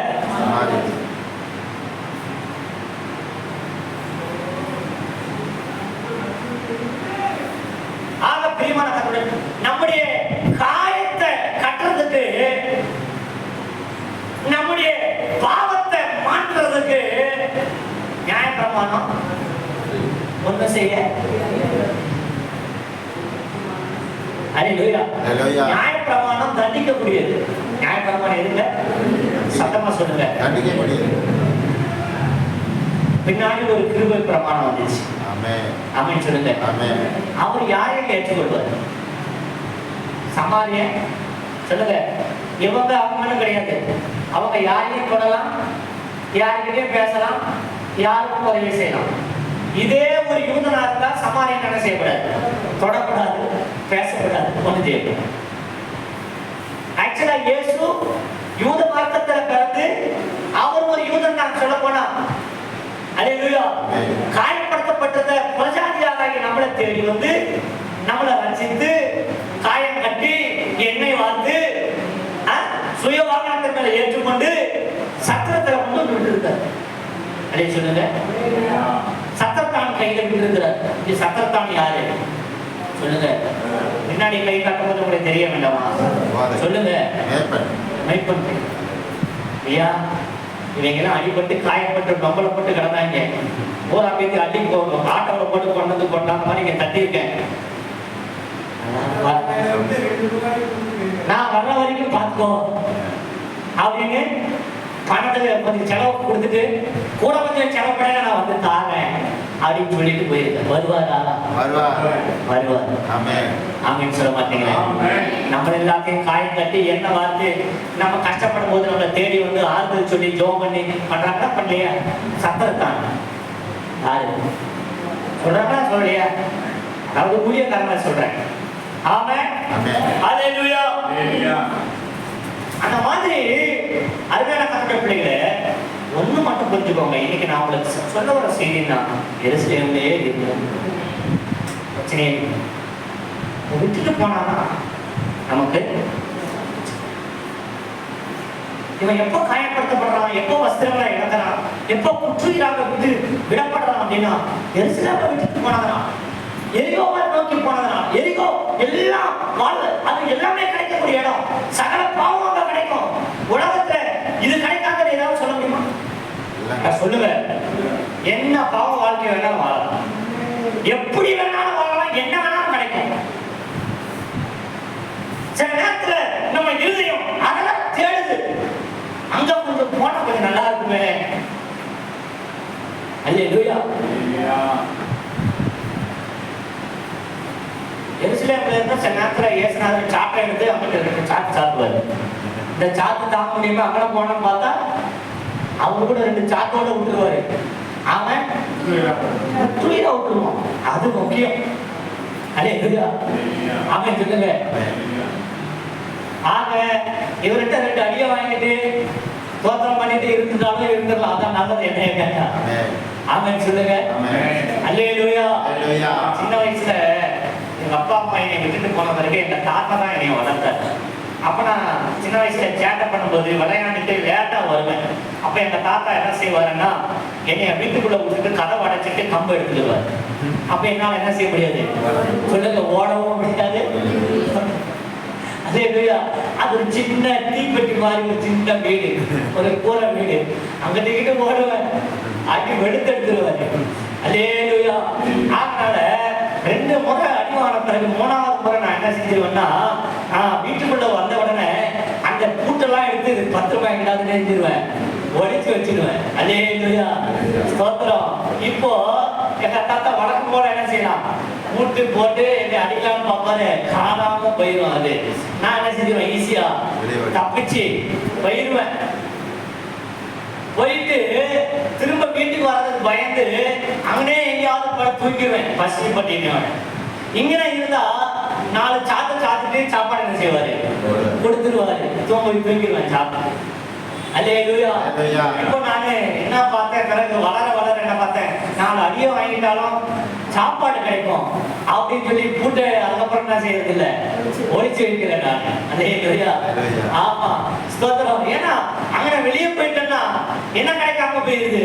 ஆக பிரியமான நம்முடைய காயத்தை கட்டுறதுக்கு நியாயப்பிரமாணம் ஒண்ணு செய்ய நியாயப்பிரமாணம் தண்டிக்கக்கூடியது. நியாயப்பிரமாணம் எதுங்க? சத்தமா சொல்லுங்க. பின்னாடி ஒரு கிருபை பிரமாணம் வந்துச்சு. ஆமென் சொல்லுங்க. அவர் யாரையும் ஏற்றுக்கொள்வார்? சமாரிய சொல்லுங்க. இவங்க அவங்களும் கிடையாது. அவங்க யாரையும் தொடலாம், யாருக்கிட்டையும் பேசலாம், யாருக்கும் உதவி செய்யலாம். இதே ஒரு யூதனா இருந்தா சமாரியம் என்ன செய்யக்கூடாது? தொடக்கூடாது, பேசக்கூடாது, ஒண்ணு செய்யக்கூடாது. ஆக்சுவலா இயேசு யூத மார்க்கத்துல பிறந்து அவர் ஒரு யூதன் தான் சொல்ல போனா. அல்லேலூயா. காயப்படுத்தப்பட்டத பிரஜாதியாராகி நம்மளை தேடி வந்து நம்மளை ரசித்து காயம் கட்டி எண்ணெய் வார்த்து சுய வாகனத்தின் மேல ஏற்றுக்கொண்டு சத்திரத்துல கொண்டு விட்டுருக்காரு. அதே சொல்லுங்க. சத்திரத்தான் கையில விட்டுருக்கிறார். இது சத்திரத்தான் யாரு சொல்லுங்க. முன்னாடி கை காட்டும்போது உங்களுக்கு தெரிய வேண்டாமா? சொல்லுங்க. மைப்பன் ஐயா, இவங்கெல்லாம் அடிபட்டு காயப்பட்டு நம்பலப்பட்டு கிடந்தாங்க. போரா பேத்தி அடி ஆட்டோவில் போட்டு கொண்டு கொண்டாந்த மாதிரி இங்க தட்டியிருக்கேன். நான் வர்ற வரைக்கும் பார்த்துக்கோ அப்படின்னு பணத்துல கொஞ்சம் செலவு கொடுத்துட்டு கூட கொஞ்சம் செலவு பண்ண நான் வந்து தாரேன் அப்படின்னு சொல்லிட்டு போயிருக்கேன். வருவாரா? வருவார். ஆமென் சொல்ல மாட்டீங்களா? நம்ம எல்லாத்தையும் காயம் கட்டி என்ன வார்த்து நம்ம கஷ்டப்படும் போது நம்மளை தேடி வந்து ஆறுதல் சொல்லி ஜோம் பண்ணி பண்றாங்களா பண்ணலையா? சத்திரத்தான் யாரு சொல்றாங்களா சொல்லலையா? அதாவது ஊழியக்காரங்க சொல்றேன். ஆமென். ஹல்லேலூயா. அந்த மாதிரி அருமையான கர்த்தருடைய பிள்ளைகளே, ஒண்ணு மட்டும் புரிஞ்சுக்கோங்க. இன்னைக்கு நான் உங்களுக்கு சொல்ல வர செய்தின்னா எருசலேம்லயே இருக்கணும். பிரச்சனையே விட்டுட்டு போனாதான் நமக்கு. இவன் எப்ப காயப்படுத்தப்படுறான், எப்போ வஸ்திரங்களை இழக்கிறான், எப்போ குற்றுயிராக விடப்படுறான் அப்படின்னா எருசலேமை விட்டுட்டு போனாதான், எரிகோவை நோக்கி போனதுனால. எரிகோ எல்லாம் அது எல்லாமே கிடைக்கக்கூடிய இடம். சகல பாவம் அங்க கிடைக்கும். உலகத்துல இது கிடைக்காத ஏதாவது சொல்ல முடியுமா? சொல்லுங்க. என்ன பாவ வாழ்க்கை வேணாலும் வாழலாம், எப்படி வேணாலும் வாழலாம், என்ன வேணாலும் கிடைக்கும். சில நேரத்துல நம்ம இருதயம் அதெல்லாம் தேடுது. அங்க கொஞ்சம் போனா கொஞ்சம் நல்லா இருக்குமே. அல்லேலூயா. எருசலேம்ல இருந்து சில நேரத்தில் இயேசுநாதர் சாட்டை எடுத்து அவங்களுக்கு 2 சாத்து சாத்துவாரு. இந்த சாத்து தாக்க முடியுமா? அங்கே போனோம்னு பார்த்தா அவங்க கூட 2 சாத்தோட விட்டுருவாரு. அவன் துயிர விட்டுருவான். அது முக்கியம். அல்லேலூயா. அவன் சொல்லுங்க. ஆக இவர்கிட்ட 2 அடியை வாங்கிட்டு தோத்திரம் பண்ணிட்டு இருந்தாலும் இருந்துடலாம். அதான் நல்லது. என்ன கேட்டா அவன் சொல்லுங்க. அல்லேலூயா. சின்ன வயசுல எங்க அப்பா அம்மா என்னை விட்டுட்டு போன பிறகு எங்க தாத்தா தான் என்னை வளர்த்தாரு. அப்ப நான் சின்ன வயசுல சேட்டை பண்ணும்போது விளையாண்டுட்டு லேட்டா வருவேன். அப்ப எங்க தாத்தா என்ன செய்வாருன்னா என்னைய வீட்டுக்குள்ள விட்டுட்டு கதவை அடைச்சிட்டு கம்பு எடுத்துடுவார். அப்ப என்னால என்ன செய்ய முடியாது சொல்லுங்க, ஓடவும் முடியாது. அதே அது ஒரு சின்ன தீப்பெட்டி மாதிரி ஒரு சின்ன வீடு, ஒரு கூரை வீடு. அங்க நிக்கிட்டு ஓடுவேன், அடி வெடுத்தெடுத்துருவாரு. அல்லேலூயா. அதனால 2 முறை அடிவான பிறகு 3வது முறை நான் என்ன செஞ்சிருவேன்னா, வீட்டுக்குள்ள வந்த உடனே அந்த பூட்டெல்லாம் எடுத்து 10 ரூபாய் எங்கேயாவது நெஞ்சிருவேன், ஒழிச்சு வச்சிருவேன். அல்லேலூயா. ஸ்தோத்திரம். இப்போ எங்க தாத்தா வழக்கம் போல என்ன செய்யலாம், மூட்டு போட்டு என்னை அடிக்கலாம்னு பார்ப்பாரு. காணாம போயிடும். அது நான் என்ன செஞ்சிருவேன், ஈஸியா தப்பிச்சு போயிடுவேன். போயிட்டு திரும்ப வீட்டுக்கு வர்றதுக்கு பயந்து அங்கனே எங்கேயாவது தூக்கிடுவேன். பசி பட்டிடுவேன். இங்கே இருந்தா 4 சாத்தை சாப்பிட்டு சாப்பாடு என்ன செய்வாரு, கொடுத்துருவாரு. தூங்கிடுவேன் சாப்பிட்டு. அல்லேலூயா. இப்போ நானு என்ன பார்த்தேன், பிறகு வளர வளர என்ன பார்த்தேன், 4 அடியை வாங்கிட்டாலும் சாப்பாடு கிடைக்கும் அப்படின்னு சொல்லி பூட்டை அதுக்கப்புறம் என்ன செய்யறது இல்லை, ஒழிச்சு வைக்கிறேன் நான். அல்லேலூயா. ஆமா, ஸ்தோத்திரம். ஏன்னா அங்க வெளியே போயிட்டேன்னா என்ன கிடைக்காம போயிருது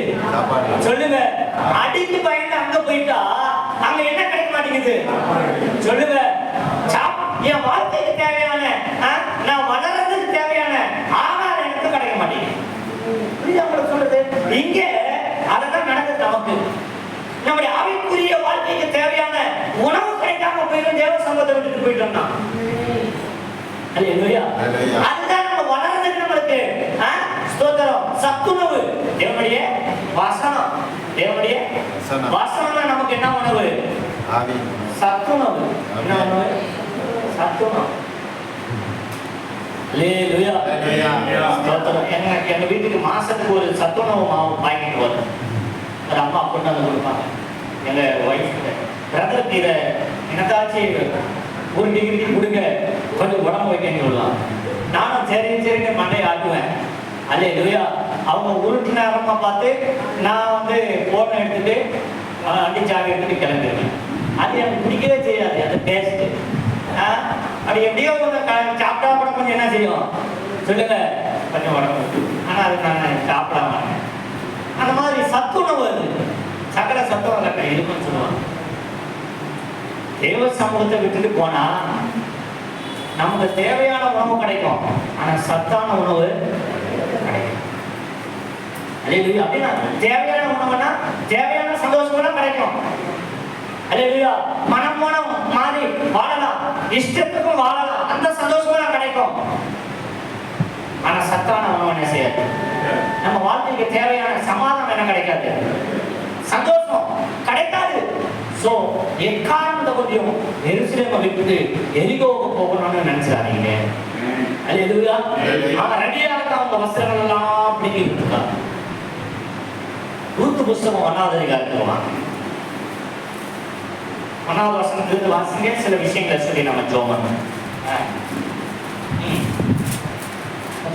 சொல்லுங்க. அடிக்கு பயந்து அங்க போயிட்டா அங்க என்ன கிடைக்க மாட்டேங்குது சொல்லுங்க. என் வாழ்க்கைக்கு தேவையான, நான் வளர்றதுக்கு தேவையான ஆகாரம் எனக்கு கிடைக்க மாட்டேங்குது. புரியுதா உங்களுக்கு சொல்றது? இங்க அதெல்லாம் நடக்குது நமக்கு. பேரும் தேவ சமூகத்தை விட்டுட்டு போயிட்டோம்னா அல்லேலூயா. அதுதான் நம்ம வளர்றதுக்கு நம்மளுக்கு ஸ்தோத்திரம். சத்துணவு தேவனுடைய வசனம். தேவனுடைய வசனம் நமக்கு என்ன உணவு? சத்துணவு. என்ன உணவு? சத்துணவு. அல்லேலூயா. ஸ்தோத்திரம். எங்க வீட்டுக்கு மாசத்துக்கு ஒரு சத்துணவு மாவு பாக்கெட் வரும். அது அம்மா கொண்டு வந்து கொடுப்பாங்க. எங்க ஒய்ஃப் பிரதர் இதை எனக்காச்சும் 1 டிகிரி கொடுங்க, கொஞ்சம் உடம்பு வைக்கன்னு சொல்லலாம். நானும் சரின்னு மண்டையை ஆட்டுவேன். அல்லேலூயா. அவங்க உருட்டு நேரமா பார்த்து நான் வந்து போனை எடுத்துட்டு அடிச்சாக எடுத்துட்டு கிளம்பிடுவேன். அது எனக்கு பிடிக்கவே செய்யாது அந்த டேஸ்ட். அப்படி எப்படியோ சாப்பிட்டா கூட கொஞ்சம் என்ன செய்யும் சொல்லுங்க, கொஞ்சம் உடம்பு. ஆனா அது நான் சாப்பிட மாட்டேன். அந்த மாதிரி சத்துணவு அது சகல சத்துணவு இருக்குன்னு சொல்லுவாங்க. தேவ சமூகத்தை விட்டுட்டு போனா நமக்கு தேவையான உணவு கிடைக்கும், ஆனா சத்தான உணவு கிடைக்கும். அப்படின்னா தேவையான உணவுனா தேவையான சந்தோஷம் கிடைக்கும். அல்லேலூயா. மனம் போன மாறி வாழலாம், இஷ்டத்துக்கும் வாழலாம், அந்த சந்தோஷம் கிடைக்கும். ஆனா சத்தான உணவு என்ன செய்யாது? நம்ம வாழ்க்கைக்கு தேவையான சமாதானம் என்ன கிடைக்காது, சந்தோஷம் கிடைக்காது. சோ எக்காரணத்தை கொஞ்சம் எருசலேமை விட்டு எரிகோவுக்கு போகணும்னு நினைச்சாதீங்க. அல்லேலூயா. அவன் ரெடியா இருக்க அவங்க வஸ்திரங்கள் எல்லாம் பிடிக்கிட்டு இருக்கா. ரூத் புஸ்தகம் 1வது அதிகாரத்துக்கு வாங்க. 1வது வசனத்திலிருந்து வாசிங்க. சில விஷயங்களை சொல்லி நம்ம ஜெபம் பண்ணணும்.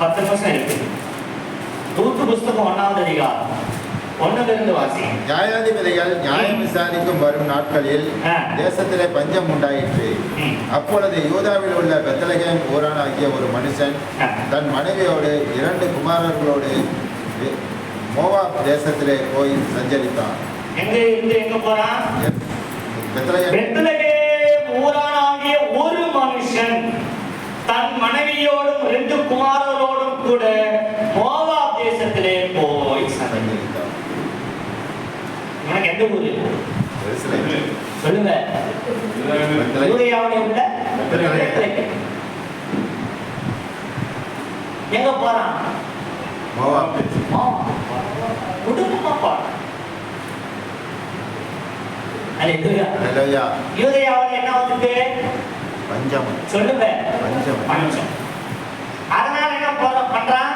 10 நிமிஷம் இருக்கு. ரூத் புஸ்தகம் 1வது அதிகாரம் 1லிருந்து வாசிங்க. நியாயாதிபதிகள் நியாயம் விசாரிக்கும் வரும் நாட்களில் தேசத்திலே பஞ்சம் உண்டாயிற்று. அப்பொழுது யூதாவில் உள்ள பெத்லகேம் ஊரானாகிய ஒரு மனுஷன் தன் மனைவியோடு 2 குமாரர்களோடு மோவாப் தேசத்திலே போய் சஞ்சரித்தான். எங்க போறான்? பெத்லகேம் ஊரானாகிய ஒரு மனுஷன் தன் மனைவியோடும் 2 குமாரர்களோடும் கூட மோவாப் தேசத்திலே போய் சஞ்சரித்தான். உனக்கு எந்த ஊரு சொல்லுங்க? யூதேயாவிலே உள்ள பெத்லகேம். எங்க போறான்? மோவாப். குடும்பமா போறான். அல்லேலூயா. யூதேயாவிலே என்ன வந்து பஞ்சம். சொல்லுங்க, பஞ்சம். அதனால என்ன பண்றான்?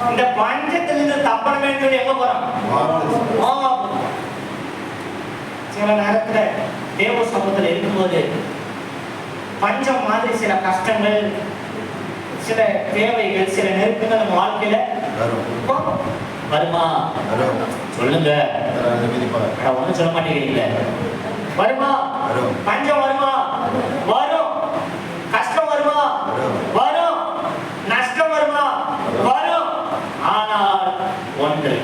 இந்த பஞ்சத்திலிருந்து தப்பணுமே சொல்லி எங்க போறான்? சில நேரத்துல தேவ சமூகத்தில் இருக்கும்போது பஞ்சம் மாதிரி சில கஷ்டங்கள், சில தேவைகள், சில நெருக்கங்கள் நம்ம வாழ்க்கையில வருமா? சொல்லுங்க. ஒன்னும் சொல்ல மாட்டேங்கிறீங்களே. வருமா? பஞ்சம் வருமா? வரும். கஷ்டம் வருமா? வரும். நஷ்டம் வருமா? வரும். ஆனால் ஒன்று,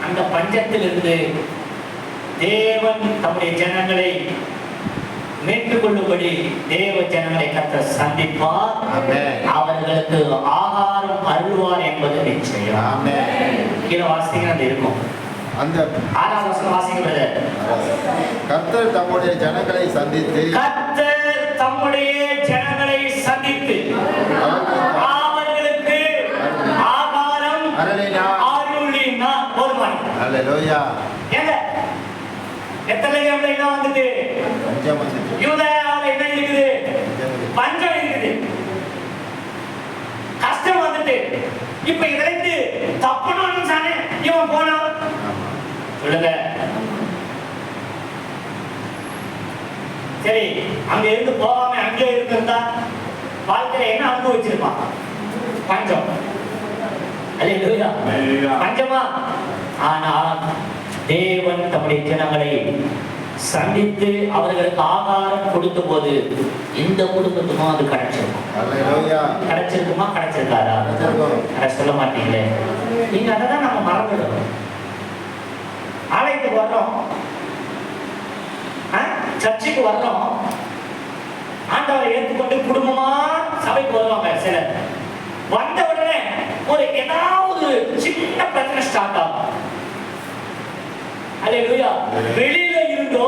அந்த பஞ்சத்திலிருந்து தேவன் தம்முடைய ஜனங்களை மீட்டுக் கொள்ளும்படி தேவ ஜனங்களை கர்த்தர் சந்திப்பார். அவர்களுக்கு ஆகாரம் அருள்வார் என்பது நிச்சயம். கீழே வாசிங்க, அது இருக்கும். அந்த 6வது வசனம் வாசிங்க. கர்த்தர் தம்முடைய ஜனங்களை சந்தித்து அவர்களுக்கு ஆகாரம் அருளினார். போதுமானது. அல்லேலூயா. ஏங்க பெத்லகேம்ல என்ன வந்தது? பஞ்சம் வந்தது. யூதேயாவில என்ன இருக்குது? பஞ்சம் இருக்குது, கஷ்டம் வந்துட்டு. இப்ப இதிலிருந்து தப்பணும்னு தானே இவன் போனான். சொல்லுங்க. சரி, அங்க இருந்து போகாம அங்கே இருந்திருந்தா வாழ்க்கையில என்ன அனுபவிச்சிருப்பான்? பஞ்சம். அல்லேலூயா. பஞ்சமா? ஆனால் தேவன் தம்முடைய ஜனங்களை சந்தித்து அவர்களுக்கு ஆகாரம் கொடுத்த போது இந்த குடும்பத்துக்கும் அது கிடைச்சிருக்குமா? கிடைச்சிருக்காரா? சொல்ல மாட்டீங்களே. நீங்க அதான் நம்ம மறந்துடுறோம். ஆலயத்துக்கு வர்றோம், சர்ச்சுக்கு வர்றோம், ஆண்டவரை ஏற்றுக்கொண்டு குடும்பமா சபைக்கு வருவாங்க. சிலர் வந்த உடனே ஒரு ஏதாவது சின்ன பிரச்சனை ஸ்டார்ட் ஆகும். அல்லேலூயா. வெளியில இருந்தோ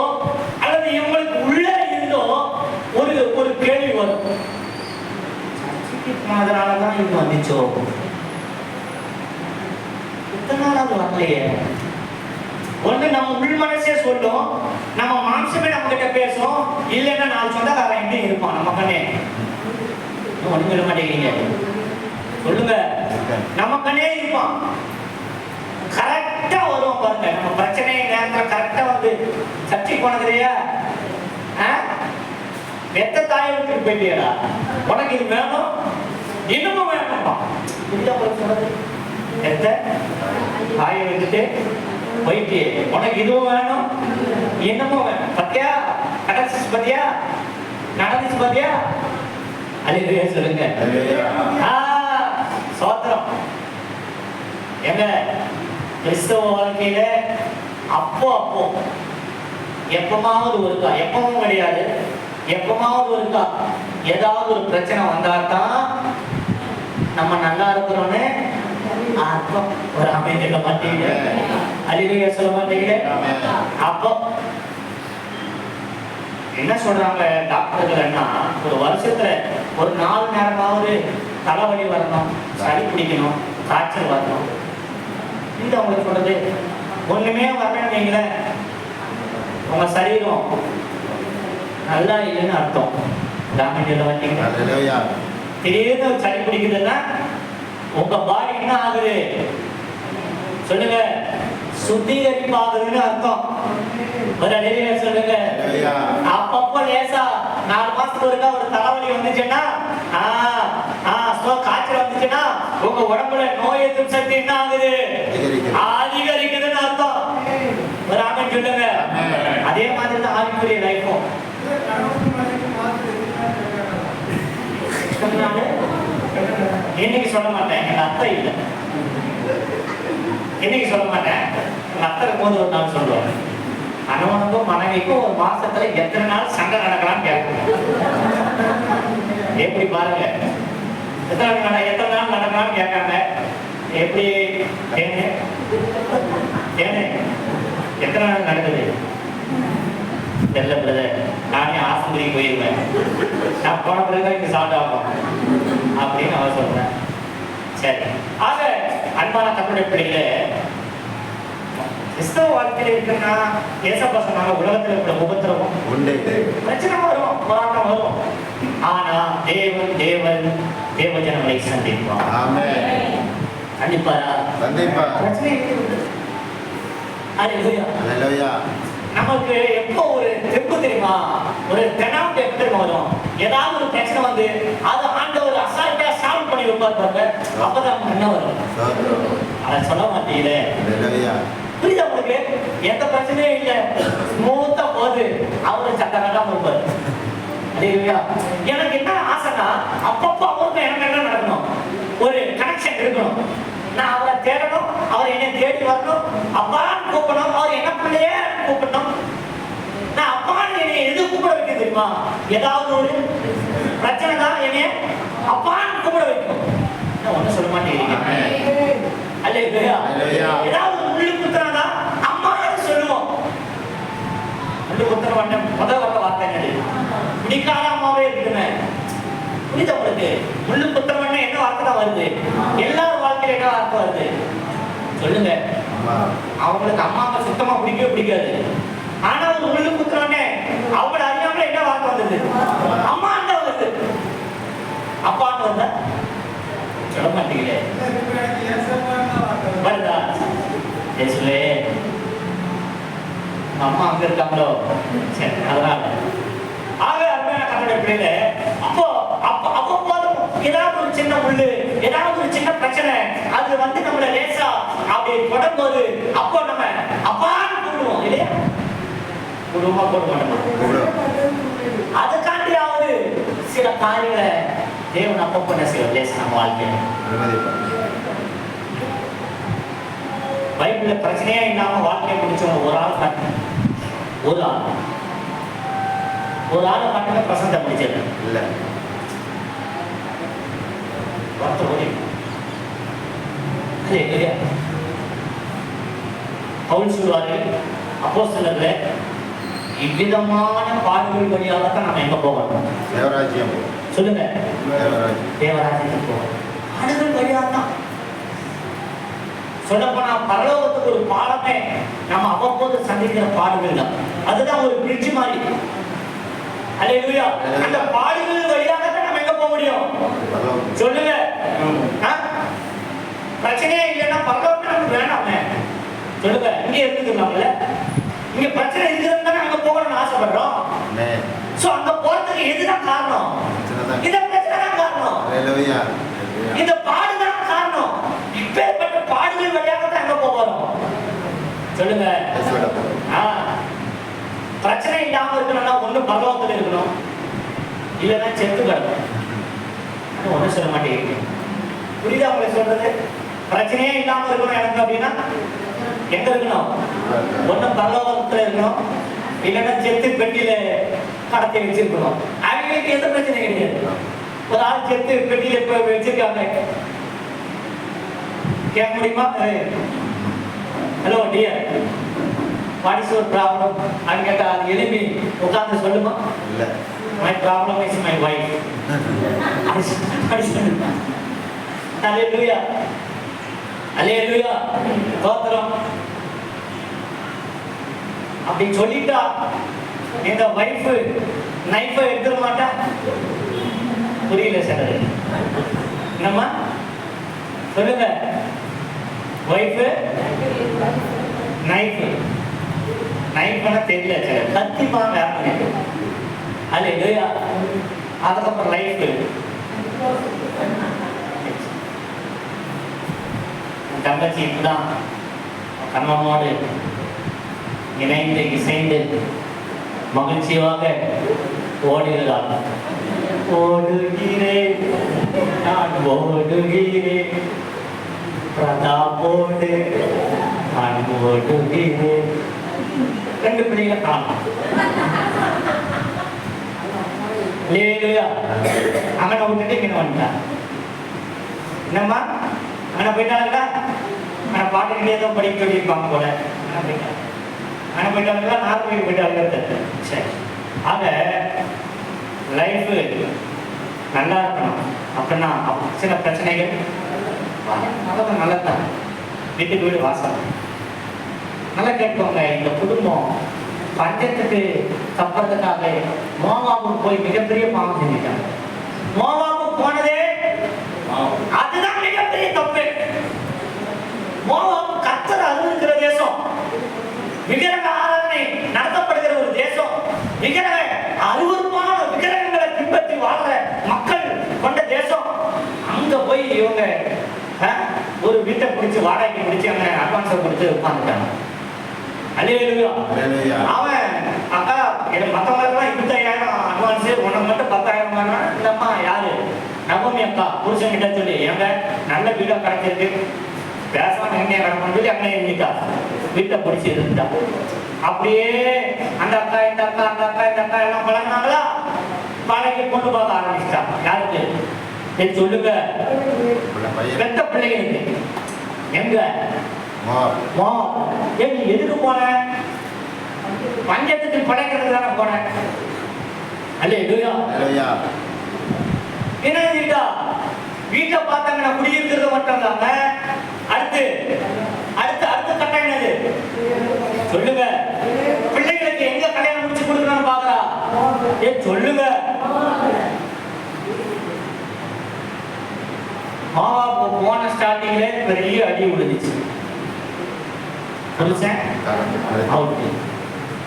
அல்லது இவங்களுக்கு உள்ள இருந்தோ ஒரு ஒரு கேள்வி வரும், அதனாலதான் இது வந்துச்சோ, இத்தனை நாள் அது வரலையே. ஒண்ணு நம்ம உள் மனசே சொல்லும், நம்ம மாம்சமே நம்ம கிட்ட பேசும், இல்லைன்னா நான் சொந்தக்காரன் எப்படி இருப்பான் நம்ம கண்ணே. ஒண்ணு சொல்ல மாட்டேங்கிறீங்க, சொல்லுங்க. நம்ம கண்ணே இருப்பான், கரெக்டா வரும் பாருங்க. நம்ம பிரச்சனை நேரத்துல கரெக்டா வந்து சர்ச்சை போனதுலையா, எத்த தாயை விட்டு போயிட்டியடா, உனக்கு இது வேணும் இன்னமும் வேணும்பா. எத்த தாயை விட்டுட்டு போயிட்டு உனக்கு இதுவும் வேணும் இன்னமும் வேணும். பத்தியா கடைசி பத்தியா நடந்துச்சு பத்தியா, அல்லேலூயா சொல்லுங்க. சோத்திரம். எங்க கிறிஸ்தவ வாழ்க்கையில அப்போ அப்போ எப்பமாவது ஒருக்கா, எப்பவும் கிடையாது, எப்பமாவது ஒருக்கா ஏதாவது ஒரு பிரச்சனை வந்தாதான் நம்ம நல்லா இருக்கிறோன்னு அர்த்தம். ஒரு அமைதியில மாட்டீங்க, அல்லேலூயா சொல்ல மாட்டீங்க. அப்போ என்ன சொல்றாங்க டாக்டர்கள்னா, ஒரு வருஷத்துல ஒரு 4 நேரமாவது தலைவலி வரணும், சளி பிடிக்கணும், காய்ச்சல் வரணும். இது அவங்க சொல்றது. ஒண்ணுமே வரணும்னு வைங்களேன், உங்க சரீரம் நல்லா இல்லைன்னு அர்த்தம். திடீர்னு சளி பிடிக்குதுன்னா உங்க பாடி என்ன ஆகுது சொல்லுங்க, சுத்திகரிப்பு ஆகுதுன்னு அர்த்தம். ஒரு அடிமையை சொல்லுங்க. அப்பப்போ லேசா 4 மாசத்துக்கு ஒருக்கா ஒரு தலைவலி வந்துச்சுன்னா, காய்ச்சல் வந்துச்சுன்னா உங்க உடம்புல நோய் எதிர்ப்பு சக்தி என்ன ஆகுது, அதிகரிக்குதுன்னு அர்த்தம். ஒரு ஆமென் சொல்லுங்க. அதே மாதிரி தான் ஆவிக்குரிய லைஃபும். இன்னைக்கு சொல்ல மாட்டேன், எங்க அத்தை இல்லை, இன்னைக்கு சொல்ல மாட்டேன். எங்க அத்தை இருக்கும்போது ஒரு நாள் சொல்லுவாங்க, கணவனுக்கும் மனைவிக்கும் ஒரு மாசத்துல எத்தனை நாள் சண்டை நடக்கலாம்னு கேட்கணும். எப்படி பாருங்க, எத்தனை நாள் நடக்கலாம்னு கேட்காம எப்படி எத்தனை நாள் நடக்குது தெரியல பிரதர், நானே ஆஸ்பத்திரிக்கு போயிருவேன், நான் போன பிறகுதான் இங்க சால்ட் ஆகும் அப்படின்னு அவன் சொல்றேன். சரி, ஆக அன்பான தமிழ் பிள்ளைகளே, கிறிஸ்தவ வாழ்க்கையில இருக்குன்னா ஏசப்பா சொன்னாங்க, உலகத்துல இருக்கிற உபத்திரவம் பிரச்சனை வரும், போராட்டம் வரும். ஆனா தேவன் தேவஜனங்களை சந்திப்பான். கண்டிப்பாரா? பிரச்சனை நமக்கு எப்போ ஒரு தெம்பு தெரியுமா, ஒரு தெனாவ் எப்படி வரும், ஏதாவது ஒரு பிரச்சனை வந்து அது ஆண்டவர் அசால்ட்டா சால்வ் பண்ணி வைப்பார் பாருங்க, அப்பதான் என்ன வரும். அதை சொல்ல மாட்டீங்களே, புரியுதா உங்களுக்கு? எந்த பிரச்சனையும் இல்லை, ஸ்மூத்தா போகுது, அவரு சட்டம் கட்டாம இருப்பாரு. எனக்கு என்ன ஆசைன்னா, அப்பப்போ அவருக்கு எனக்கு என்ன நடக்கணும், ஒரு கனெக்ஷன் இருக்கணும். நான் அவரை தேடணும், அவர் என்னை தேடி வரணும், அப்பான்னு கூப்பிடணும், அவர் என்ன பிள்ளையே கூப்பிடணும். நான் அப்பான்னு என்னை எது கூப்பிட வைக்க தெரியுமா, ஏதாவது ஒரு பிரச்சனை தான் என்னைய அப்பான்னு கூப்பிட வைக்கும். நான் ஒன்னும் சொல்ல மாட்டேங்கிறீங்க, அல்லேலூயா. ஏதாவது முள்ளு குத்துறதா அம்மான்னு சொல்லுவோம். முள்ளு குத்துற மாட்டேன், முதல் வர வார்த்தை என்னது, பிடிக்காத அம்மாவே இருக்குமே. புரியுதா உங்களுக்கு? முள்ளு குத்துறவன என்ன வார்த்தை தான் வருது, எல்லாரும் வாழ்க்கையில என்ன வார்த்தை வருது சொல்லுங்க. அவங்களுக்கு அம்மாவை சுத்தமா பிடிக்கவே பிடிக்காது. ஆனா ஒரு முள்ளு குத்துறவனே அவங்கள அறியாமல என்ன வார்த்தை வந்தது, அம்மான்னு வருது. அப்பான்னு வந்தா சொல்ல மாட்டீங்களே, வருதா? இயேசுவே, அம்மா அங்க இருக்காங்களோ, சரி அதனால. ஆக அருமையான கர்த்தருடைய பிள்ளைகளே, அப்போ ஏதாவது ஒரு சின்ன முள்ளு, ஏதாவது ஒரு சின்ன பிரச்சனை அது வந்து நம்மள லேசா அப்படி தொடரும்போது, அப்போ நம்ம அப்பான்னு கூடுவோம் இல்லையா? குடும்பமா போட மாட்டோம். அதுக்காண்டியாவது சில காரியங்களை தேவன் அப்பப்போ என்ன செய்வோம் லேசா நம்ம வாழ்க்கையில. பைபிள்ல பிரச்சனையே இல்லாம வாழ்க்கையை முடிச்சவங்க ஒரு ஆள் மட்டுமே பிரசந்த முடிச்சது இல்ல. பவுல் சொல்வாரு அப்போஸ்தலர்களே, இவ்விதமான பாடுகள் வழியாகத்தான் நம்ம எங்க போகணும்? தேவராஜ்யம். சொல்லுங்க, தேவராஜ்யம் போகணும். பாடுகள் வழியாகத்தான். சொல்லப்போனா பரலோகத்துக்கு ஒரு பாடமே நம்ம அவ்வப்போது சந்திக்கிற பாடுகள் தான். அதுதான் ஒரு பிரிட்ஜ் மாதிரி. அல்லேலூயா. அந்த பாடுகள் வழியாகத்தான் நம்ம எங்க போக முடியும்? சொல்லுங்க. பிரச்சனையே இல்லைன்னா பரலோகம் நமக்கு வேணாமே. சொல்லுங்க, இங்க இருந்துக்கலாம்ல. இங்க பிரச்சனை இருக்கிறது அங்க போகணும்னு ஆசைப்படுறோம். சோ அங்க போறதுக்கு எதுதான் காரணம்? இந்த பிரச்சனை தான் காரணம். இந்த பாடுதான் காரணம். இப்பேற்பட்ட பாடுகள் வழியாக தான் அங்க போறோம். சொல்லுங்க. பிரச்சனை இல்லாம இருக்கணும்னா ஒண்ணு பரலோகத்துல இருக்கணும், இல்லைன்னா செத்து கிடக்கும். ஒண்ணு சொல்ல மாட்டேங்க. புரியுதா உங்களுக்கு சொல்றது? பிரச்சனையே இல்லாம இருக்கணும் எனக்கு அப்படின்னா எங்க இருக்கணும்? ஒண்ணு பரலோகத்துல இருக்கணும், இல்லைன்னா செத்து பெட்டியில கடத்தி வச்சிருக்கணும். அவங்களுக்கு எந்த பிரச்சனை கிடையாது. ஒரு ஆள் செத்து பெட்டியில வச்சிருக்காங்க, கேட்க முடியுமா? Hello dear, what is your problem அப்படின்னு கேட்டா அது எழுப்பி உட்கார்ந்து சொல்லுமா? இல்ல, my problem is my wife. அல்லேலூயா, அல்லேலூயா, ஸ்தோத்திரம். அப்படி சொல்லிட்டா இந்த வைஃப் நைஃபை எடுத்துட மாட்டா. புரியல சார், என்னம்மா சொல்லுங்க? வைஃப் நைஃப் நைஃப்னா தெரியல சார், கத்திப்பா வேற. அல்லேலூயா. அதுக்கப்புறம் லைஃப். தங்கச்சி இப்பதான் கணவனோடு இணைந்து இசைந்து மகிழ்ச்சியாக ஓடுகிறாள். ஓடுகிறேன் நான் ஓடுகிறேன், பிரதாபோடு நான் ஓடுகிறேன். 2 பிள்ளைகளை காணும். அங்கன விட்டுட்டு இங்க வந்துட்டான். என்னம்மா அங்கே போயிட்டாங்களா? அங்கே பாட்டுக்கிட்டே தான் படிக்க சொல்லியிருப்பாங்க போல. அங்கே போயிட்டாங்களா? நார்மலுக்கு போயிட்டாங்க. சரி, ஆக லைஃப் நல்லா இருக்கணும் அப்படின்னா சில பிரச்சனைகள் நல்லதான். வீட்டுக்கு வீடு வாசம் நல்லா கேட்போங்க. இந்த குடும்பம் பஞ்சத்துக்கு தப்பறதுக்காக மோவாவுக்கு போய் மிகப்பெரிய பாவம் செஞ்சுட்டாங்க. மோவாவுக்கு போனதே அதுதான் மிகப்பெரிய தப்பு. மோவாவு கர்த்தர் அருள்கிற தேசம், விக்கிரக ஆராதனை நடத்தப்படுகிற ஒரு தேசம், விக்கிரக அருவருப்பான விக்கிரகங்களை பின்பற்றி வாழ்ற மக்கள் கொண்ட தேசம். அங்க போய் இவங்க ஒரு வீட்டை பிடிச்சி வாடகைக்கு பிடிச்சி அங்க அட்வான்ஸை கொடுத்து உட்காந்துட்டாங்க. அவன் அக்கா மற்றவங்களுக்கெல்லாம் 25,000 அட்வான்ஸ், உனக்கு மட்டும் 10,000. இந்த அம்மா யாரு? நவமி அக்கா புருஷன் கிட்ட சொல்லி எங்க நல்ல வீடா கிடைச்சிருக்கு, பேசாம எங்க கிடக்கும் சொல்லி அங்கே இருந்துட்டா, வீட்டை பிடிச்சி இருந்துட்டா. அப்படியே அந்த அக்கா இந்த அக்கா அந்த அக்கா இந்த அக்கா எல்லாம் பழகினாங்களா, பழகி கொண்டு போக ஆரம்பிச்சிட்டா. யாருக்கு சொல்லுங்க? பெத்த பிள்ளைகளுக்கு. எங்க எதுக்கு போன? பஞ்சத்துக்கு படைக்கிறது தானே போன. அல்லேலூயா. என்ன வீட்டை பார்த்தாங்கன்னா குடியிருக்கிறது மட்டும் இல்லாம அடுத்து அடுத்து அடுத்த கட்டம் என்னது சொல்லுங்க? பிள்ளைகளுக்கு எங்க கல்யாணம் முடிச்சு கொடுக்கணும்னு பாக்குறா. சொல்லுங்க. போன ஸ்டார்டிங்ல பெரிய அடி விழுந்துச்சு.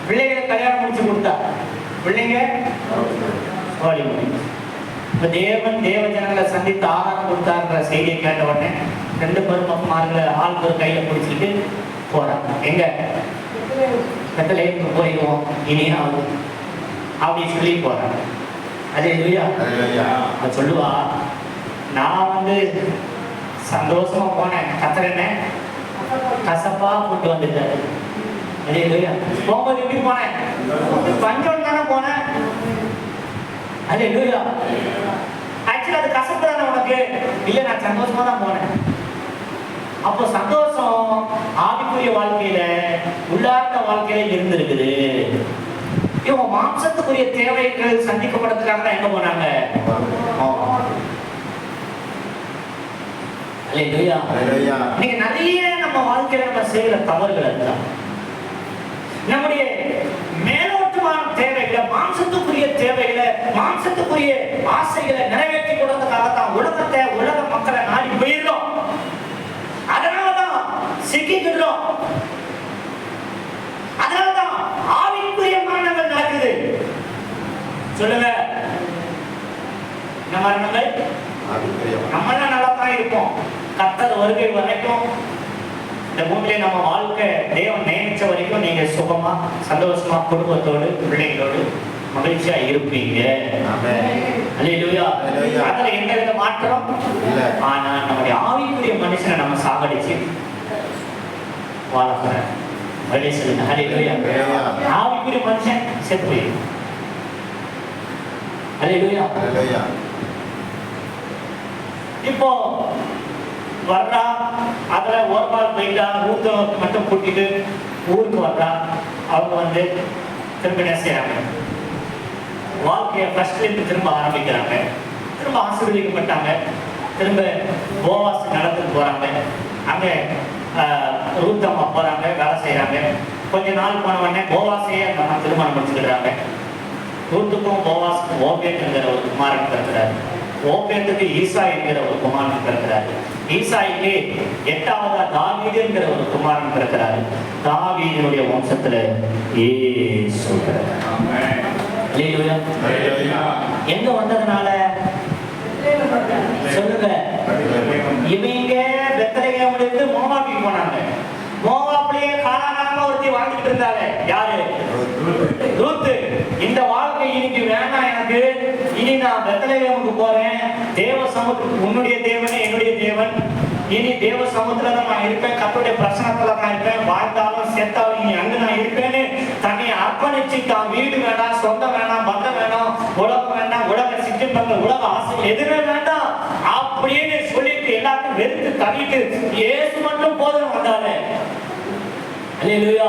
பிள்ளைகளை கல்யாணம் முடிச்சு கொடுத்தா பிள்ளைங்க இப்ப தேவன் தேவ ஜனங்களை சந்தித்து ஆகாரம் கொடுத்தாருன்ற செய்தியை கேட்ட உடனே 2 பெருமக்குமார்களை ஆளுக்கு ஒரு கையில பிடிச்சிட்டு போறாங்க. எங்க பெத்தலேக்கு போயிடுவோம் இனியாவது அப்படி சொல்லி போறாங்க. அல்லேலூயா. அது சொல்லுவா, நான் சந்தோஷமா போனேன், கத்தரனே கசப்பா கூட்டு வந்துட்டாரு. அல்லேலூயா. போகும்போது எப்படி போனேன்? பஞ்சம் தானே போனேன். அல்லேலூயா. ஆக்சுவலி அது கசப்பு தானே உனக்கு? இல்லை, நான் சந்தோஷமா தான் போனேன். அப்போ சந்தோஷம் ஆவிக்குரிய வாழ்க்கையில உள்ளார்ந்த வாழ்க்கையில இருந்திருக்குது. இவங்க மாம்சத்துக்குரிய தேவைகள் சந்திக்கப்படுறதுக்காக தான் எங்க போனாங்க? நீங்க நிறைய நம்ம வாழ்க்கையில நம்ம செய்யற தவறுகள் அதுதான். நம்முடைய மேலோட்டமான தேவைகளை, மாம்சத்துக்குரிய தேவைகளை, மாம்சத்துக்குரிய ஆசைகளை நிறைவேற்றி கொடுத்ததுக்காக தான் உலக மக்களை நாடி போயிடுறோம். அதனாலதான் சிக்கிக்கிறோம். அதனாலதான் ஆவிக்குரிய மரணங்கள் நடக்குது. சொல்லுங்க, இந்த மரணங்கள் நம்ம நல்லா தான் இருப்போம். கர்த்தர் வருகை வரைக்கும் இந்த பூமியில நம்ம வாழ்க்கை தேவன் நியமிச்ச வரைக்கும் நீங்க சுகமா சந்தோஷமா குடும்பத்தோடு பிள்ளைகளோடு மகிழ்ச்சியா இருப்பீங்க. அதுல எந்த வித மாற்றம் இல்லை. ஆனா நம்முடைய ஆவிக்குரிய மனுஷனை நம்ம சாகடிச்சு வாழ ஆவிக்குரிய மனுஷன் செத்து போயிடும். இப்போ வர்றா, அதுல ஒரு நாள் போயிட்டா, ரூத்தை மட்டும் கூட்டிட்டு ஊருக்கு வர்றா. அவங்க திரும்ப என்ன செய்யறாங்க? வாழ்க்கைய ஃபர்ஸ்ட்ல இருந்து திரும்ப ஆரம்பிக்கிறாங்க. திரும்ப ஆசீர்வதிக்கப்பட்டாங்க. திரும்ப போவாஸ் நடந்துட்டு போறாங்க. அங்க ரூத்தம்மா போறாங்க, வேலை செய்யறாங்க. கொஞ்ச நாள் போன உடனே போவாசையே நம்ம திருமணம் முடிச்சுக்கிறாங்க. ரூத்துக்கும் போவாஸுக்கும் ஓபேத் என்கிற ஒரு குமாரன் பிறக்கிறாரு. ஓபேத்துக்கு ஈசா என்கிற ஒரு குமாரன் பிறக்கிறாரு. ஈசாய்க்கு 8வது தாவீது என்கிற ஒரு குமாரன் பிறக்கிறாரு. தாவீதுடைய வம்சத்துல இயேசு எங்க வந்ததுனால சொல்லுங்க. இவங்க பெத்லகேமிலிருந்து மோவாபுக்கு போனாங்க. மோவாபிலேயே காலாகாலமா ஒருத்தி வாழ்ந்துட்டு இருந்தாங்க. யாரு? ரூத்து. இந்த வாழ்க்கை இன்னைக்கு வேணாம் எனக்கு, இனி நான் பெத்லகேமுக்கு போறேன். தேவ சமூகத்துக்கு உன்னுடைய தேவனே என்னுடைய தேவன், இனி தேவ சமூகத்துல தான் நான் இருப்பேன், கர்த்தருடைய பிரசன்னத்துல நான் இருப்பேன், வாழ்ந்தாலும் செத்தாலும் இனி அங்கு நான் இருப்பேன்னு தன்னை அர்ப்பணிச்சு தான் வீடு வேண்டாம், சொந்தம் வேணாம், பந்தம் வேணாம், உலகம் வேண்டாம், உலக சிற்றின்பங்கள், உலக ஆசைகள் எதுவுமே வேண்டாம் அப்படின்னு சொல்லிட்டு எல்லாத்தையும் வெறுத்து தள்ளிட்டு இயேசு மட்டும் போதும் வந்தாரு. அல்லேலூயா.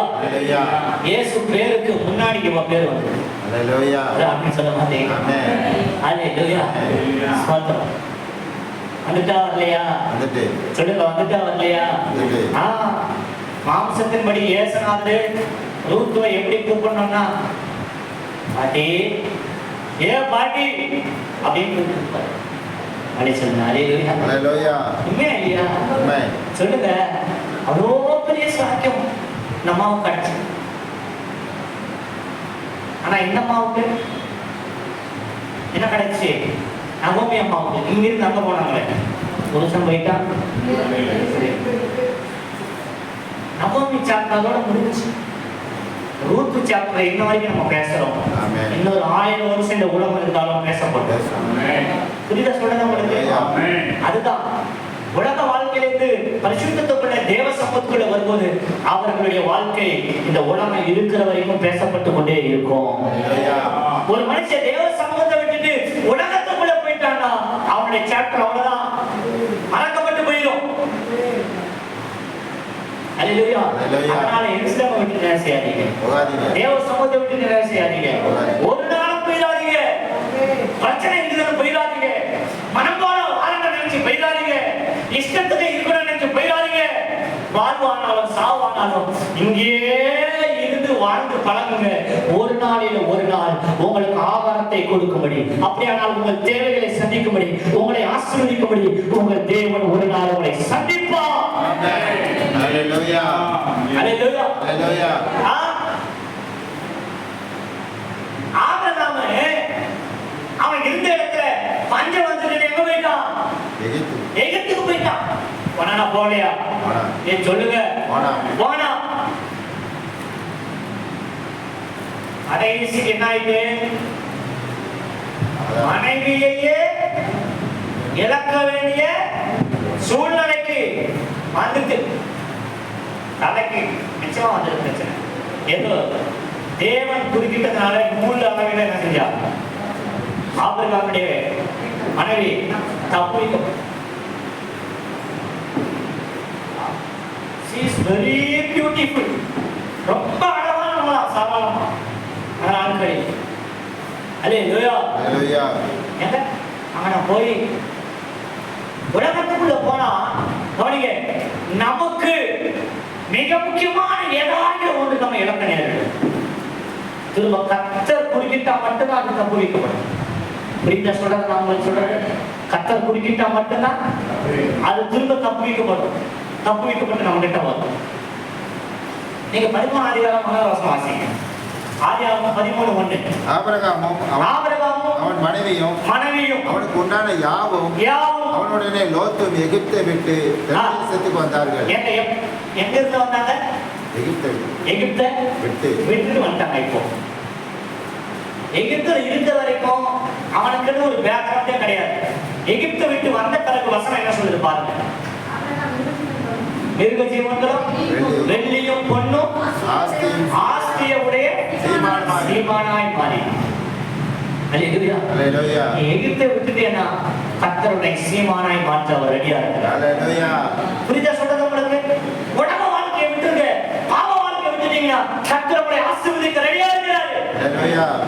இயேசு பேருக்கு முன்னாடி இவ பேர் வந்து அல்லேலூயா அப்படின்னு சொல்ல மாட்டேன். அல்லேலூயா. ஸ்தோத்திரம். வந்துட்டா வரலையா? சொல்லுங்க, வந்துட்டா வரலையா? மாம்சத்தின்படி ஏசனாது ரூத்துவை எப்படி கூப்பிடணும்னா பாட்டி, ஏ பாட்டி அப்படின்னு கூப்பிட்டு சொல்லுங்க. அவ்வளோ பெரிய சாக்கியம் நம்ம அம்மாவுக்கு கிடைச்சு. ஆனா இந்த அம்மாவுக்கு என்ன கிடைச்சு? நகோமி அம்மாவுக்கு இங்கிருந்து அங்க போனாங்களே, புருஷன் போயிட்டா. நகோமி சாப்டர் அதோட முடிஞ்சு. ரூத்து சாப்டர் இன்ன வரைக்கும் நம்ம பேசுறோம். இன்னொரு 1000 வருஷம் இந்த உலகம் இருந்தாலும் பேசப்படும். புரியுதா சொல்றது உங்களுக்கு? அதுதான் உலக வாழ்க்கையிலிருந்து பரிசுத்தத்துக்குள்ள தேவ சமூகத்துக்குள்ள வரும்போது அவர்களுடைய வாழ்க்கை இந்த உலகம் இருக்கிற வரைக்கும் பேசப்பட்டு கொண்டே இருக்கும். ஒரு மனுஷன் தேவ சமூகத்தை விட்டுட்டு உலகத்துக்குள்ள போயிட்டான்னா அவனுடைய சாப்டர் அவ்வளவுதான், மறக்கப்பட்டு போயிடும். அல்லேலூயா. அதனால எருசலேமை விட்டு என்ன செய்யாதீங்க, தேவ சமூகத்தை விட்டு என்ன செய்யாதீங்க, ஒரு நாளும் போயிடாதீங்க. பிரச்சனை இருக்குதுன்னு போயிடாதீங்க, மனம் போல வாழ நினைச்சு போயிடாதீங்க, இஷ்டத்துக்கு இருக்கணும்னு நினைச்சு போயிடாதீங்க. வாழ்வானாலும் சாவானாலும் இங்கேயே இருந்து வாழ்ந்து பழகுங்க. ஒரு நாளில் ஒரு நாள் உங்களுக்கு ஆகாரத்தை கொடுக்கும்படி, அப்படியானால் உங்கள் தேவைகளை சந்திக்கும்படி, உங்களை ஆசீர்வதிக்கும்படி உங்கள் தேவன் ஒரு நாள் உங்களை சந்திப்பார். அல்லேலூயா. அல்லேலூயா. அல்லேலூயா. ஆபிரகாம் அவன் இருந்த இடத்துல பஞ்சம் வந்துட்டு எங்க போயிட்டான்? எகிப்துக்கு போயிட்டான். போனா போகலையா? ஏன் சொல்லுங்க, போனா. கடைசிக்கு என்ன ஆயிட்டு? மனைவியையே இழக்க வேண்டிய சூழ்நிலைக்கு வந்துட்டு தலைக்கு நிச்சயமா வந்தது பிரச்சனை. ஏதோ தேவன் குறுக்கிட்டதுனால 3 அளவில் என்ன செஞ்சா? ஆபிரகாமுடைய மனைவி தப்பிக்கும். She is very beautiful. ரொம்ப அழகானவளா, சாதாரணமா. அதனால நாட்களில். அல்லேலூயா. அல்லேலூயா. ஏங்க அங்க போய் உலகத்துக்குள்ள போனா கவனிங்க, நமக்கு மிக முக்கியமான ஏதாவது ஒன்று நம்ம இழக்க நேரிடும். திரும்ப கர்த்தர் குறுக்கிட்டா மட்டும்தான் அது தப்பு வைக்கப்படும். புரிந்த சொல்றது நான் உங்களுக்கு சொல்றது, கர்த்தர் குறுக்கிட்டா மட்டும்தான் அது திரும்ப தப்பு வைக்கப்பட்டு நம்ம கிட்ட வரும். நீங்க 13 அதிகாரம் 1 வசனம் வாசிங்க. ஆதியாகமம் 13:1. ஆபிரகாமும் அவன் மனைவியும் அவனுக்கு உண்டான யாவும் அவனுடனே லோத்தும் எகிப்தை விட்டு தேசத்துக்கு வந்தார்கள். எங்க இருந்து வந்தாங்க? எகிப்தை விட்டு வந்துட்டாங்க. இப்போ எகிப்துல இருந்த வரைக்கும் அவனுக்கு ஒரு பேக்ரவுண்டே கிடையாது. எகிப்தை விட்டு வந்த பிறகு வசனம் என்ன சொல்லுது பாருங்க. மிருக ஜீவன்களும் வெள்ளியும் பொன்னும் ஆஸ்தியுடைய சீமானாய் மாறி. எகிப்தை விட்டுட்டேன்னா கர்த்தருடைய சீமானாய் மாற்ற அவர் ரெடியா இருக்கிறார். புரியுதா சொல்றது உங்களுக்கு? உடம்ப வாழ்க்கையை விட்டுருங்க, பாவ வாழ்க்கையை விட்டுட்டீங்கன்னா கர்த்தருடைய ஆசீர்வதிக்க ரெடியா இருக்கிறாரு.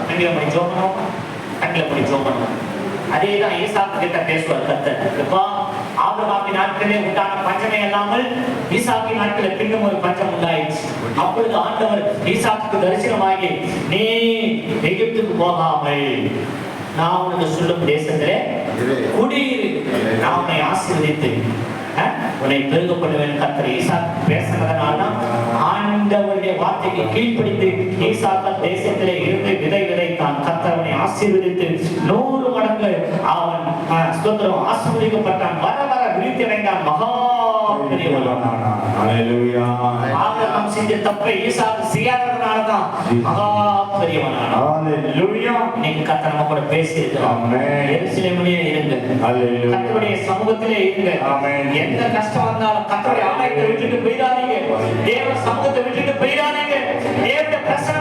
கண்களை படி ஜோமனும், கண்களை படி ஜோமனும். அதேதான் ஈசாக்கு கிட்ட பேசுவார் கர்த்தர். ஆபிரகாமின் நாட்களே உண்டான பஞ்சமே இல்லாமல் ஈசாக்கின் நாட்களே பின்னும் ஒரு பஞ்சம் உண்டாயிடுச்சு. அப்பொழுது ஆண்டவர் ஈசாக்குக்கு தரிசனமாகி, நீ எகிப்துக்கு போகாமல் நான் உனக்கு சொல்லும் தேசத்திலே குடியிரு, நான் உன்னை ஆசீர்வதித்து உன்னை பெருக பண்ணுவேன். கர்த்தர் ஈசாக்கு பேசினதனால்தான் ஆண்டவருடைய வார்த்தைக்கு கீழ்ப்படிந்து ஈசாக்கு தேசத்திலே இருந்து விதை விதைத்தான். கர்த்தர் அவனை ஆசீர்வதித்து 100 மடங்கு அவன் ஸ்தோத்திரம் ஆசீர்வதிக்கப்பட்டான். வர வர விருத்தி அடைந்தான். மகா பெரியவனானான். அல்லேலூயா. ஆபிரகாம் செஞ்ச தப்பை ஈசாக்கு செய்யாததனால்தான் மகா பெரியவனானான். அல்லேலூயா. நீங்க கர்த்தர் நம்ம கூட பேசி இருக்கிறார். ஆமென். எருசலேமிலே இருங்க. அல்லேலூயா. கர்த்தருடைய சமூகத்திலே இருங்க. ஆமென். எந்த கஷ்டம் வந்தாலும் கர்த்தருடைய ஆலயத்தை விட்டுட்டு போயிடாதீங்க. தேவ சமூகத்தை விட்டுட்டு போயிடாதீங்க. தேவனுடைய பிரசன்ன